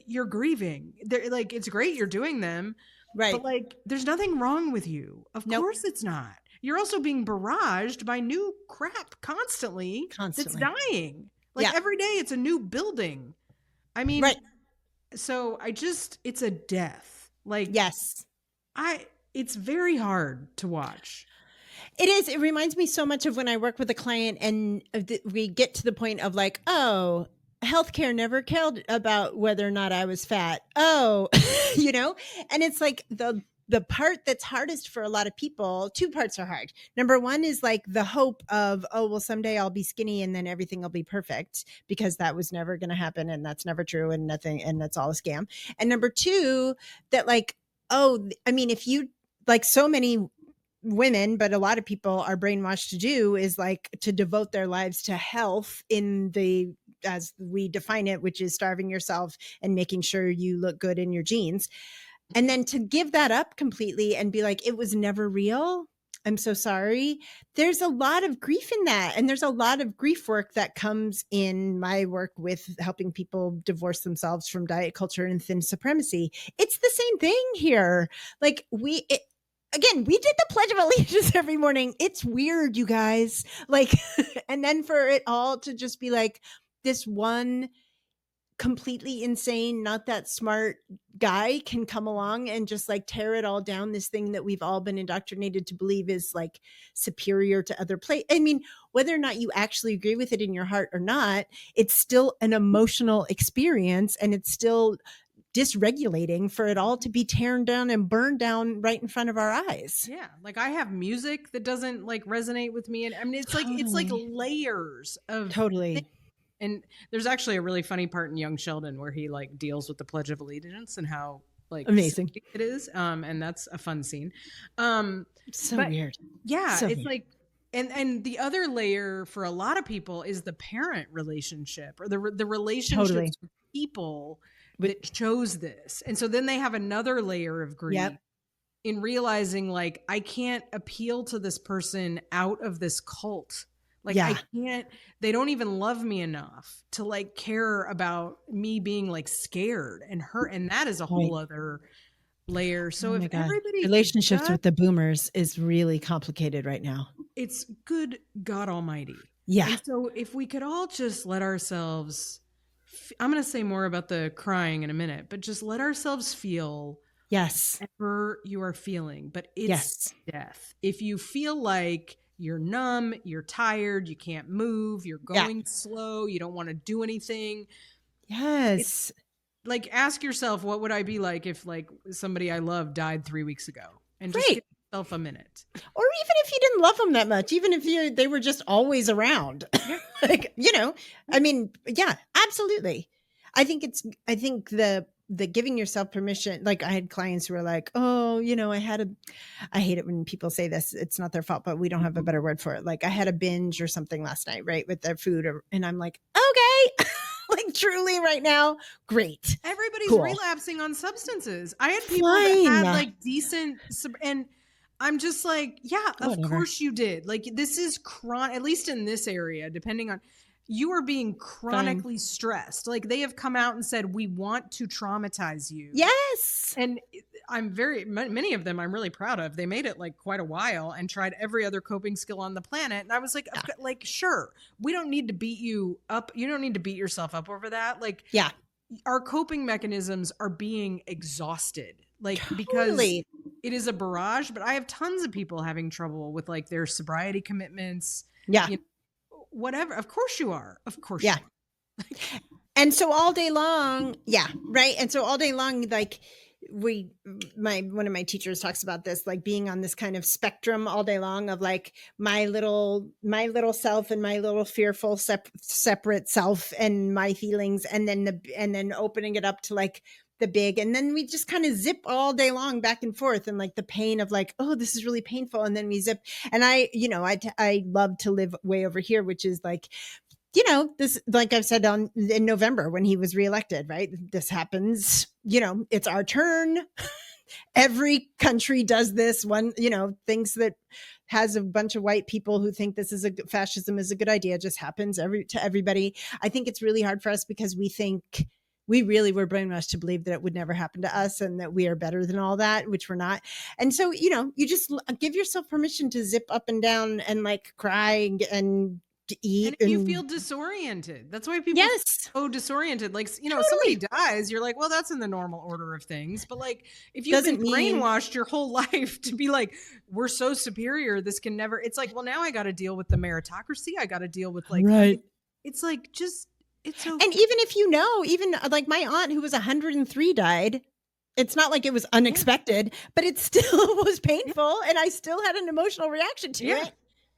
You're grieving. They're like, it's great you're doing them. Right. But like, there's nothing wrong with you. Of course it's not. You're also being barraged by new crap constantly. That's dying. Like every day it's a new building. I mean, so it's a death. Like, it's very hard to watch. It is. It reminds me so much of when I work with a client and we get to the point of like, oh, healthcare never cared about whether or not I was fat. Oh, and it's like the part that's hardest for a lot of people, two parts are hard. Number one is like the hope of, oh, well, someday I'll be skinny and then everything will be perfect, because that was never going to happen. And that's never true and nothing. And that's all a scam. And number two, that like, oh, I mean, if you like so many women, but a lot of people are brainwashed to do is like to devote their lives to health in the, as we define it, which is starving yourself and making sure you look good in your jeans. And then to give that up completely and be like, it was never real. I'm so sorry. There's a lot of grief in that. And there's a lot of grief work that comes in my work with helping people divorce themselves from diet culture and thin supremacy. It's the same thing here. Like again, we did the Pledge of Allegiance every morning. It's weird, you guys. Like, and then for it all to just be like this one completely insane, not that smart guy can come along and just like tear it all down. This thing that we've all been indoctrinated to believe is like superior to other I mean, whether or not you actually agree with it in your heart or not, it's still an emotional experience, and it's still dysregulating for it all to be torn down and burned down right in front of our eyes. Yeah. Like, I have music that doesn't like resonate with me. And I mean, it's like layers of And there's actually a really funny part in Young Sheldon where he like deals with the Pledge of Allegiance and how like amazing it is. And that's a fun scene. So weird. Yeah. So it's weird. like, and the other layer for a lot of people is the parent relationship or the relationships with people that chose this. And so then they have another layer of grief in realizing like, I can't appeal to this person out of this cult. Like I can't, they don't even love me enough to like care about me being like scared and hurt. And that is a whole other layer. So if everybody relationships with the boomers is really complicated right now. It's good God Almighty. Yeah. And so if we could all just let ourselves, I'm going to say more about the crying in a minute, but just let ourselves feel whatever you are feeling, but it's death. If you feel like you're numb, you're tired, you can't move, you're going slow, you don't want to do anything. Yes. Like ask yourself, what would I be like if like somebody I love died 3 weeks ago? And just give yourself a minute. Or even if you didn't love them that much, even if they were just always around, like, you know, I mean, yeah, absolutely. I think the giving yourself permission, like I had clients who were like, oh, you know, I hate it when people say this, it's not their fault, but we don't have a better word for it. Like I had a binge or something last night, right, with their food. And I'm like, okay, like truly right now, great. Everybody's relapsing on substances. I had people that had like decent, and I'm just like, yeah, of course you did. Like this is at least in this area, depending on, you are being chronically stressed. Like they have come out and said, we want to traumatize you. Yes. And many of them I'm really proud of. They made it like quite a while and tried every other coping skill on the planet. And I was like, sure, we don't need to beat you up. You don't need to beat yourself up over that. Like, our coping mechanisms are being exhausted. Like, because it is a barrage, but I have tons of people having trouble with like their sobriety commitments. Yeah. You know, whatever. Of course you are. Of course you are. And so all day long, right. And so all day long, like one of my teachers talks about this, like being on this kind of spectrum all day long of like my little self and my little fearful separate self and my feelings, and then opening it up to like the big, and then we just kind of zip all day long back and forth, and like the pain of like, oh, this is really painful, and then we zip. And I love to live way over here, which is like, you know, this, like I've said in November when he was reelected, right? This happens, you know, it's our turn. Every country does this one, you know, thinks that has a bunch of white people who think fascism is a good idea. It just happens to everybody. I think it's really hard for us because we think we really were brainwashed to believe that it would never happen to us and that we are better than all that, which we're not. And so, you know, you just give yourself permission to zip up and down and like cry and to eat. And you feel disoriented. That's why people are so disoriented. Like, you know, somebody dies, you're like, well, that's in the normal order of things. But like, if you've been brainwashed your whole life to be like, we're so superior, this can never, it's like, well, now I got to deal with the meritocracy. I got to deal with like, it's like, just, it's so. And even if you know, even like my aunt who was 103 died, it's not like it was unexpected, but it still was painful. And I still had an emotional reaction to it.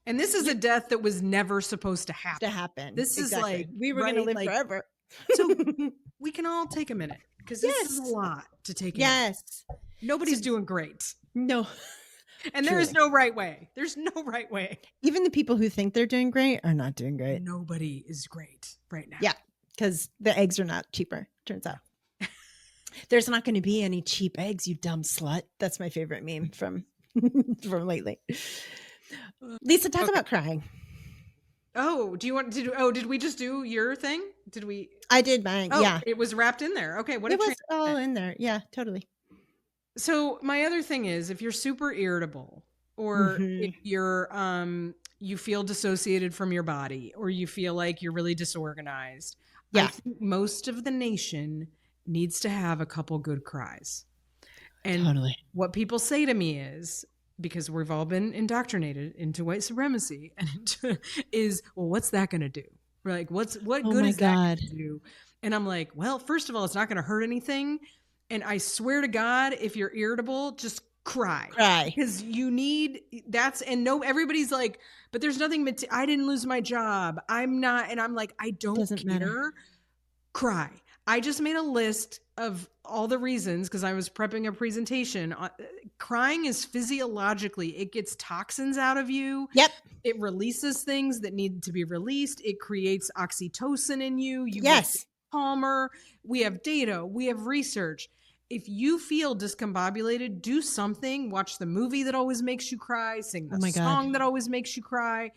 And this is a death that was never supposed to happen. This is like, we were going to live forever. So we can all take a minute because this is a lot to take in. Yes. Nobody's doing great. No. And there is no right way. There's no right way. Even the people who think they're doing great are not doing great. Nobody is great right now. Yeah. Because the eggs are not cheaper, turns out. There's not going to be any cheap eggs, you dumb slut. That's my favorite meme from lately. Lisa, talk about crying. Oh, do you want to do? Oh, did we just do your thing? Did we? I did mine. Oh, yeah, it was wrapped in there. Okay, it was all in there. Yeah, totally. So my other thing is, if you're super irritable, or if you're you feel dissociated from your body, or you feel like you're really disorganized, I think most of the nation needs to have a couple good cries. And what people say to me is, because we've all been indoctrinated into white supremacy, and is, well, what's that going to do? We're like, what good is that going to do? And I'm like, well, first of all, it's not going to hurt anything. And I swear to God, if you're irritable, just cry because you need everybody's like, but there's nothing, I didn't lose my job. I'm not. And I'm like, I don't Doesn't care. matter. Cry. I just made a list of all the reasons because I was prepping a presentation. Crying is physiologically, it gets toxins out of you. Yep. It releases things that need to be released. It creates oxytocin in you. You yes. get calmer. We have data. We have research. If you feel discombobulated, do something. Watch the movie that always makes you cry. Sing the song that always makes you cry.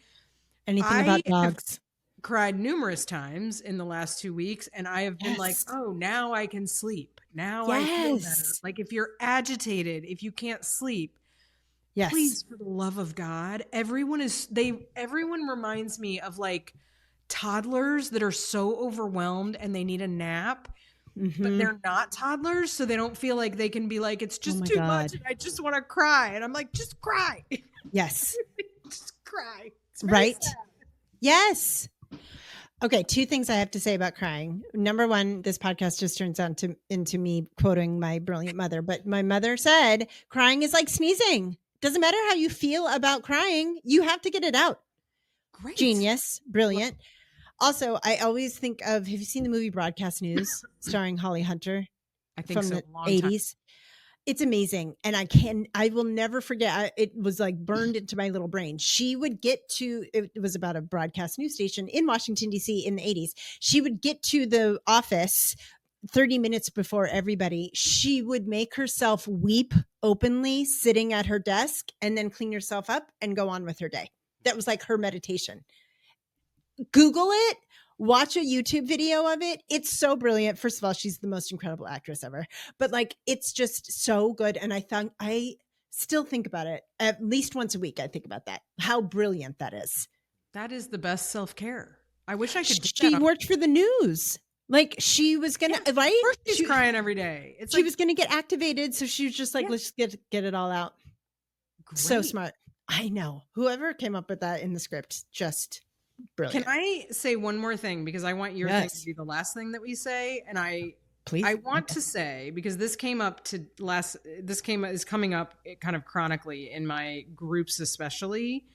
Anything about dogs. Cried numerous times in the last 2 weeks, and I have been like, oh, now I can sleep. Now I feel better. Like if you're agitated, if you can't sleep, please, for the love of God, everyone reminds me of like toddlers that are so overwhelmed and they need a nap. But they're not toddlers, so they don't feel like they can be like, it's just too much and I just want to cry. And I'm like, just cry. Yes. Just cry. It's right. sad. Yes. Okay, 2 things I have to say about crying. Number 1, this podcast just turns into me quoting my brilliant mother, but my mother said, crying is like sneezing. Doesn't matter how you feel about crying, you have to get it out. Great. Genius. Brilliant. Also, I always think of, have you seen the movie Broadcast News starring Holly Hunter? I think from so. the 80s. It's amazing. And I will never forget. It was like burned into my little brain. She would get to, it was about a broadcast news station in Washington, D.C. in the 80s. She would get to the office 30 minutes before everybody. She would make herself weep openly sitting at her desk and then clean herself up and go on with her day. That was like her meditation. Google it. Watch a YouTube video of it. It's so brilliant. First of all, she's the most incredible actress ever, but like, it's just so good. And I still think about it at least once a week. I think about that, how brilliant that is. That is the best self-care. I wish I could do She worked for the news. Like she was going to, right? Of course she's crying every day. She was going to get activated. So she was just like, let's get it all out. Great. So smart. I know. Whoever came up with that in the script, just brilliant. Can I say one more thing? Because I want your thing to be the last thing that we say. And I want to say, because this is coming up kind of chronically in my groups, especially,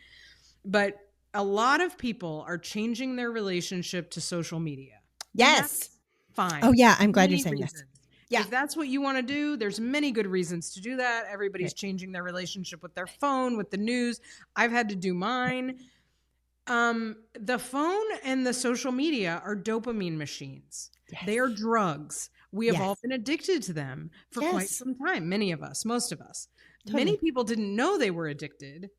but a lot of people are changing their relationship to social media. Yes. Fine. Oh yeah. I'm glad you're saying this. Yeah. If that's what you want to do, there's many good reasons to do that. Everybody's changing their relationship with their phone, with the news. I've had to do mine. The phone and the social media are dopamine machines. Yes. They are drugs. We have all been addicted to them for quite some time. Many of us, most of us. Totally. Many people didn't know they were addicted.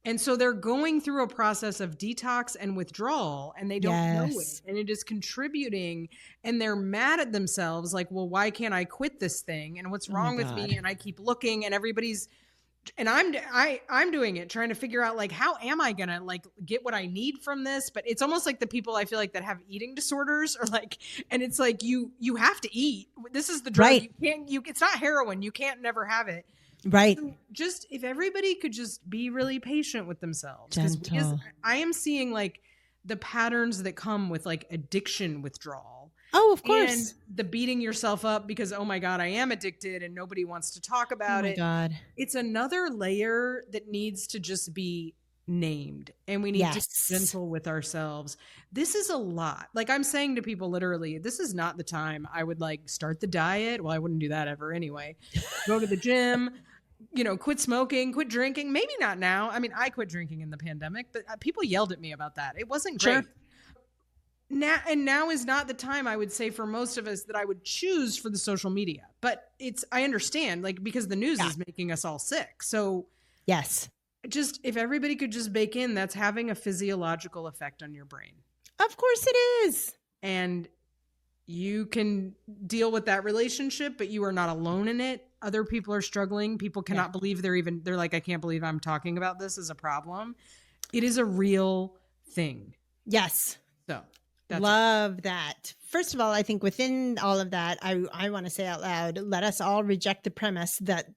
And so they're going through a process of detox and withdrawal, and they don't know it. And it is contributing, and they're mad at themselves. Like, well, why can't I quit this thing? And what's wrong with me? And I keep looking, and everybody's, and I'm doing it, trying to figure out like, how am I going to like get what I need from this? But it's almost like the people I feel like that have eating disorders or like, and it's like, you have to eat. This is the drug. Right. It's not heroin. You can't never have it. Right. So just if everybody could just be really patient with themselves. Because I am seeing like the patterns that come with like addiction withdrawal. Oh, of course. And the beating yourself up because, oh my God, I am addicted and nobody wants to talk about it. Oh my God. It's another layer that needs to just be named, and we need to be gentle with ourselves. This is a lot. Like I'm saying to people, literally, this is not the time I would like start the diet. Well, I wouldn't do that ever anyway. Go to the gym, quit smoking, quit drinking. Maybe not now. I mean, I quit drinking in the pandemic, but people yelled at me about that. It wasn't great. Sure. Now is not the time, I would say, for most of us that I would choose for the social media. But I understand, like, because the news is making us all sick. So yes, just if everybody could just bake in, that's having a physiological effect on your brain. Of course it is. And you can deal with that relationship, but you are not alone in it. Other people are struggling. People cannot believe they're like, I can't believe I'm talking about this as a problem. It is a real thing. Yes. So love that. First of all, I think within all of that, I want to say out loud, let us all reject the premise that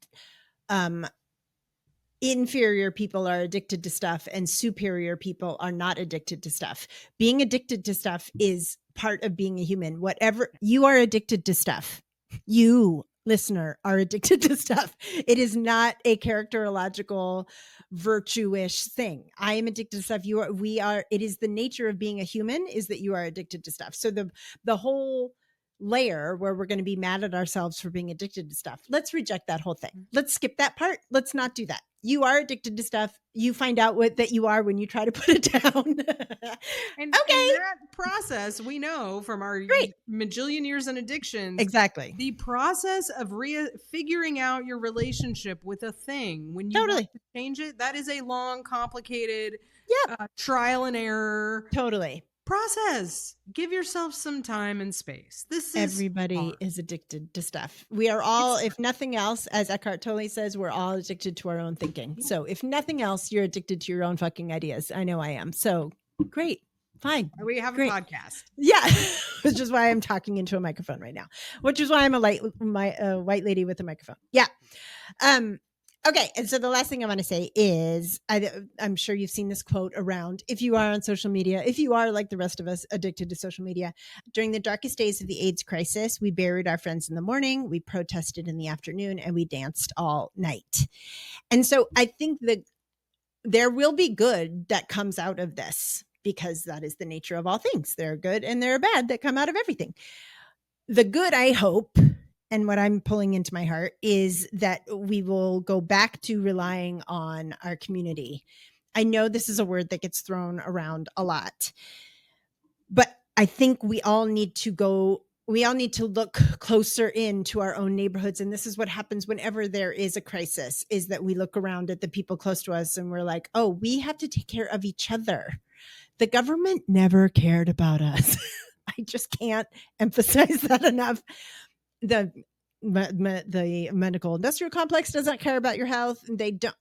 inferior people are addicted to stuff and superior people are not addicted to stuff. Being addicted to stuff is part of being a human. Whatever, you are addicted to stuff. You listener are addicted to stuff. It is not a characterological virtue-ish thing. I am addicted to stuff. It is the nature of being a human is that you are addicted to stuff. So the whole layer where we're going to be mad at ourselves for being addicted to stuff, let's reject that whole thing. Let's skip that part. Let's not do that. You are addicted to stuff. You find out that you are when you try to put it down. And that process, we know from our majillion years in addictions. Exactly. The process of figuring out your relationship with a thing when you want to change it, that is a long, complicated trial and error. Totally. Process. Give yourself some time and space. Everybody is addicted to stuff. We are all, if nothing else, as Eckhart Tolle says, we're all addicted to our own thinking. Yeah. So if nothing else, you're addicted to your own fucking ideas. I know I am. So great. Fine. We have a podcast. Yeah. Which is why I'm talking into a microphone right now, which is why I'm a white lady with a microphone. Yeah. Okay. And so the last thing I want to say is I'm sure you've seen this quote around. If you are on social media, if you are like the rest of us addicted to social media, during the darkest days of the AIDS crisis, we buried our friends in the morning, we protested in the afternoon, and we danced all night. And so I think that there will be good that comes out of this because that is the nature of all things. There are good and there are bad that come out of everything. The good, I hope, and what I'm pulling into my heart is that we will go back to relying on our community. I know this is a word that gets thrown around a lot, but I think we all need to look closer into our own neighborhoods. And this is what happens whenever there is a crisis, is that we look around at the people close to us and we're like, oh, we have to take care of each other. The government never cared about us. I just can't emphasize that enough. The medical industrial complex doesn't care about your health. They don't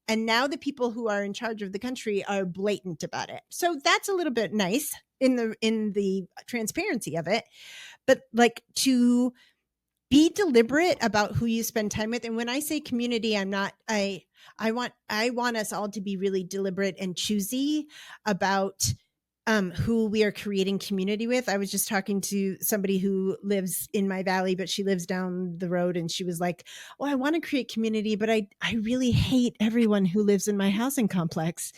and now the people who are in charge of the country are blatant about it. So that's a little bit nice in the transparency of it, but like to be deliberate about who you spend time with. And when I say community, I want us all to be really deliberate and choosy about who we are creating community with. I was just talking to somebody who lives in my valley, but she lives down the road. And she was like, oh, I want to create community, but I really hate everyone who lives in my housing complex.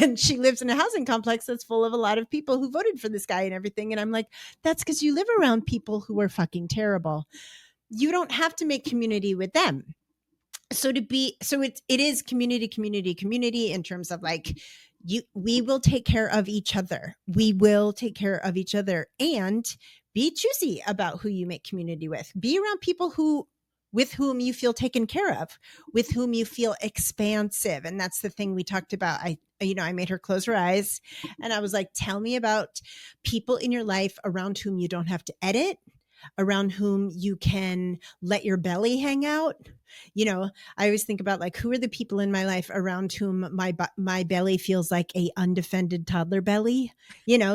And she lives in a housing complex that's full of a lot of people who voted for this guy and everything. And I'm like, that's because you live around people who are fucking terrible. You don't have to make community with them. So it is community in terms of like, we will take care of each other. We will take care of each other, and be choosy about who you make community with. Be around people with whom you feel taken care of, with whom you feel expansive. And that's the thing we talked about. I made her close her eyes and I was like, tell me about people in your life around whom you don't have to edit, around whom you can let your belly hang out. I always think about like, who are the people in my life around whom my belly feels like a undefended toddler belly,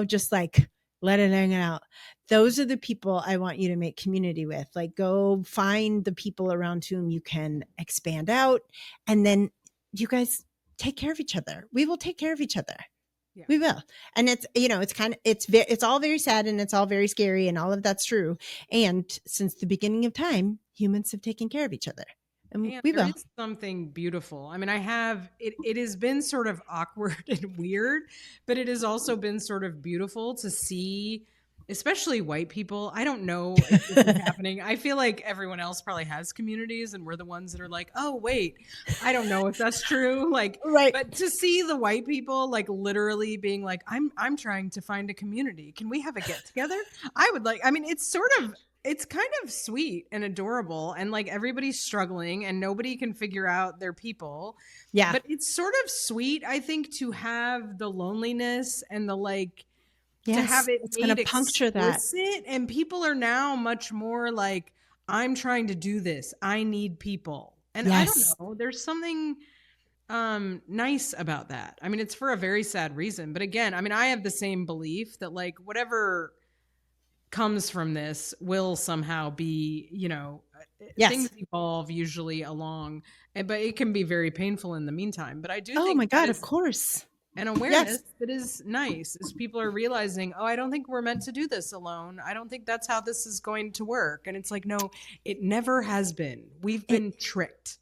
just like let it hang out. Those are the people I want you to make community with. Like, go find the people around whom you can expand out. And then you take care of each other. We will take care of each other. Yeah. We will. And it's, it's all very sad and it's all very scary and all of that's true. And since the beginning of time, humans have taken care of each other. And we will. It's something beautiful. I mean, it has been sort of awkward and weird, but it has also been sort of beautiful to see, especially white people. I don't know if this is happening. I feel like everyone else probably has communities and we're the ones that are like, oh, wait, I don't know if that's true. Like, right. But to see the white people like literally being like, I'm trying to find a community. Can we have a get together? It's kind of sweet and adorable, and like everybody's struggling and nobody can figure out their people. Yeah. But it's sort of sweet, I think, to have the loneliness and the like, yes, to have it it's going to puncture that. And people are now much more like, I'm trying to do this. I need people. And yes. I don't know, there's something nice about that. I mean, it's for a very sad reason. But again, I mean, I have the same belief that like whatever comes from this will somehow be, yes, things evolve usually along, but it can be very painful in the meantime. But I do think, oh my God, of course, and awareness that is nice as people are realizing, oh, I don't think we're meant to do this alone. I don't think that's how this is going to work. And it's like, no, it never has been. We've been tricked.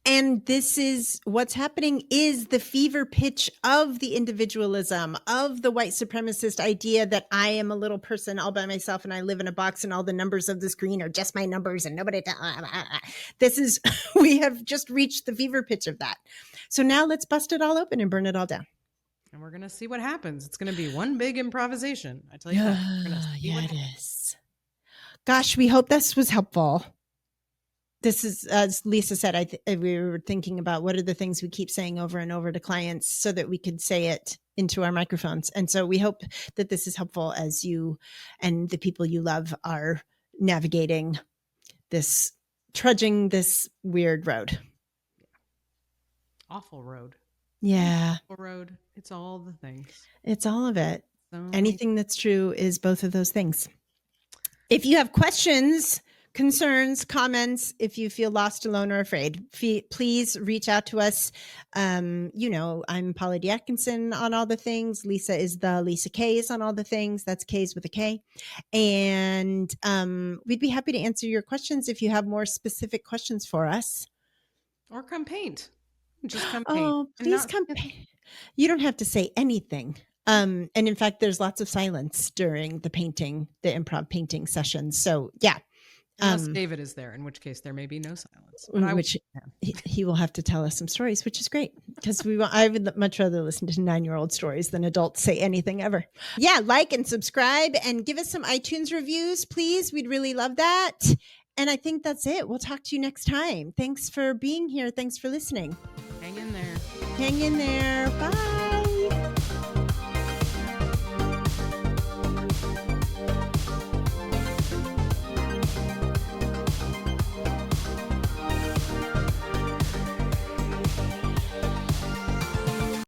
And this is what's happening is the fever pitch of the individualism, of the white supremacist idea that I am a little person all by myself and I live in a box and all the numbers of the screen are just my numbers and nobody. This is, we have just reached the fever pitch of that. So now let's bust it all open and burn it all down. And we're going to see what happens. It's going to be one big improvisation. I tell you that. We're gonna see what happens. Gosh, we hope this was helpful. This is, as Lisa said, we were thinking about what are the things we keep saying over and over to clients so that we could say it into our microphones. And so we hope that this is helpful as you and the people you love are navigating this, trudging this weird road. Awful road. Yeah. Awful road. It's all the things. It's all of it. So anything that's true is both of those things. If you have questions, concerns, comments, if you feel lost, alone, or afraid, please reach out to us. You know, I'm Paula D. Atkinson on all the things. Lisa is the Lisa K's on all the things. That's K's with a K. And we'd be happy to answer your questions if you have more specific questions for us. Or come paint. Just come paint. Oh, please come paint. You don't have to say anything. And in fact, there's lots of silence during the painting, the improv painting sessions. So yeah. Unless David is there, in which case there may be no silence. Which he will have to tell us some stories, which is great because I would much rather listen to 9-year-old stories than adults say anything ever. Yeah, like and subscribe and give us some iTunes reviews, please. We'd really love that. And I think that's it. We'll talk to you next time. Thanks for being here. Thanks for listening. Hang in there. Hang in there. Bye.